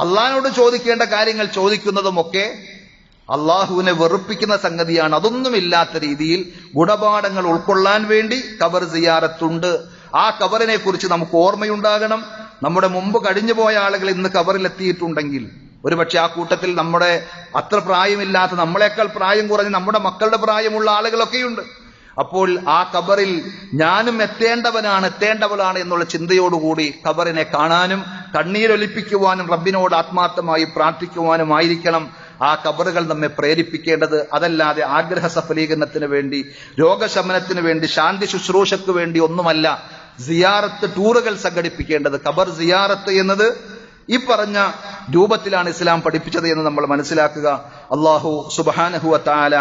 Speaker 1: അള്ളാഹിനോട് ചോദിക്കേണ്ട കാര്യങ്ങൾ ചോദിക്കുന്നതുമൊക്കെ അള്ളാഹുവിനെ വെറുപ്പിക്കുന്ന സംഗതിയാണ്. അതൊന്നുമില്ലാത്ത രീതിയിൽ ഗുണപാഠങ്ങൾ ഉൾക്കൊള്ളാൻ വേണ്ടി ഖബർ സിയാറത്തുണ്ട്. ആ ഖബറിനെ കുറിച്ച് നമുക്ക് ഓർമ്മയുണ്ടാകണം. നമ്മുടെ മുമ്പ് കഴിഞ്ഞുപോയ ആളുകൾ ഇന്ന് ഖബറിലെത്തിയിട്ടുണ്ടെങ്കിൽ ഒരുപക്ഷെ ആ കൂട്ടത്തിൽ നമ്മുടെ അത്ര പ്രായമില്ലാത്ത, നമ്മളെക്കാൾ പ്രായം കുറഞ്ഞ് നമ്മുടെ മക്കളുടെ പ്രായമുള്ള ആളുകളൊക്കെയുണ്ട്. അപ്പോൾ ആ ഖബറിൽ ഞാനും എത്തേണ്ടവളാണ് എന്നുള്ള ചിന്തയോടുകൂടി ഖബറിനെ കാണാനും കണ്ണീരൊലിപ്പിക്കുവാനും റബ്ബിനോട് ആത്മാർത്ഥമായി പ്രാർത്ഥിക്കുവാനുമായിരിക്കണം ആ ഖബറുകൾ നമ്മെ പ്രേരിപ്പിക്കേണ്ടത്. അതല്ലാതെ ആഗ്രഹ സഫലീകരണത്തിന് വേണ്ടി, രോഗശമനത്തിന് വേണ്ടി, ശാന്തി ശുശ്രൂഷയ്ക്ക് വേണ്ടി ഒന്നുമല്ല സിയാറത്ത് ടൂറുകൾ സംഘടിപ്പിക്കേണ്ടത്. ഖബർ സിയാറത്ത് എന്നത് ഈ പറഞ്ഞ രൂപത്തിലാണ് ഇസ്ലാം പഠിപ്പിച്ചത് എന്ന് നമ്മൾ മനസ്സിലാക്കുക. അല്ലാഹു സുബ്ഹാനഹു വ തആല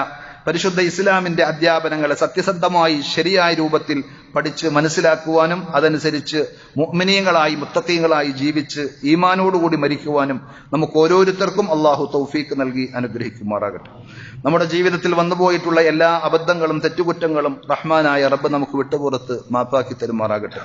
Speaker 1: പരിശുദ്ധ ഇസ്ലാമിന്റെ അധ്യാപനങ്ങളെ സത്യസന്ധമായി ശരിയായ രൂപത്തിൽ പഠിച്ച് മനസ്സിലാക്കുവാനും അതനുസരിച്ച് മുഅ്മിനീങ്ങളായി മുത്തഖീങ്ങളായി ജീവിച്ച് ഈമാനോടുകൂടി മരിക്കുവാനും നമുക്ക് ഓരോരുത്തർക്കും അള്ളാഹു തൗഫീക്ക് നൽകി അനുഗ്രഹിക്കുമാറാകട്ടെ. നമ്മുടെ ജീവിതത്തിൽ വന്നുപോയിട്ടുള്ള എല്ലാ അബദ്ധങ്ങളും തെറ്റുകുറ്റങ്ങളും റഹ്മാനായ റബ്ബ് നമുക്ക് വിട്ടുപുറത്ത് മാപ്പാക്കി തരുമാറാകട്ടെ.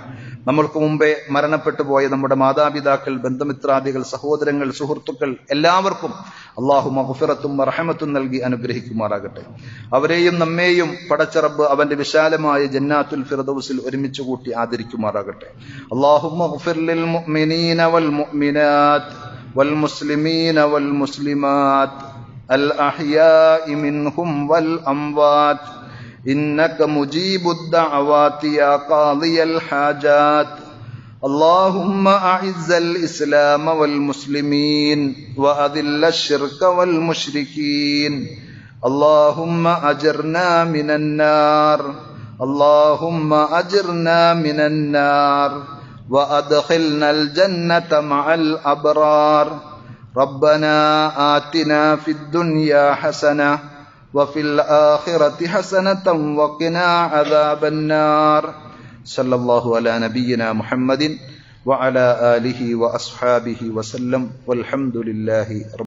Speaker 1: നമ്മൾക്ക് മുമ്പേ മരണപ്പെട്ടു പോയ നമ്മുടെ മാതാപിതാക്കൾ, ബന്ധുമിത്രാദികൾ, സഹോദരങ്ങൾ, സുഹൃത്തുക്കൾ എല്ലാവർക്കും അള്ളാഹു മഗ്ഫിറത്തും റഹ്മത്തും നൽകി അനുഗ്രഹിക്കുമാറാകട്ടെ. അവരെയും നമ്മെയും പടച്ച റബ്ബ് അവന്റെ വിശാലമായ ജന്നാത്തുൽ ഫിർദൗസിൽ ഒരുമിച്ച് കൂട്ടി ആദരിക്കുമാറാകട്ടെ. അല്ലാഹുമ്മ ഗ്ഫിർ ലിൽ മുഅ്മിനീന വൽ മുഅ്മിനാത്ത് വൽ മുസ്ലിമീന വൽ മുസ്ലിമാത്ത് അൽ അഹ്യാഇ മിൻഹും വൽ അംവാത്ത് ഇന്നക മുജീബുദ് ദഅവാതി യാ ഖാദിയൽ ഹാജാത്ത്. اللهم أعز الإسلام والمسلمين وأذل الشرك والمشركين. اللهم أجرنا من النار، اللهم أجرنا من النار وأدخلنا الجنة مع الأبرار. ربنا آتنا في الدنيا حسنة وفي الآخرة حسنة وقنا عذاب النار. صلى الله على نبينا محمد وعلى آله وأصحابه وسلم والحمد لله رب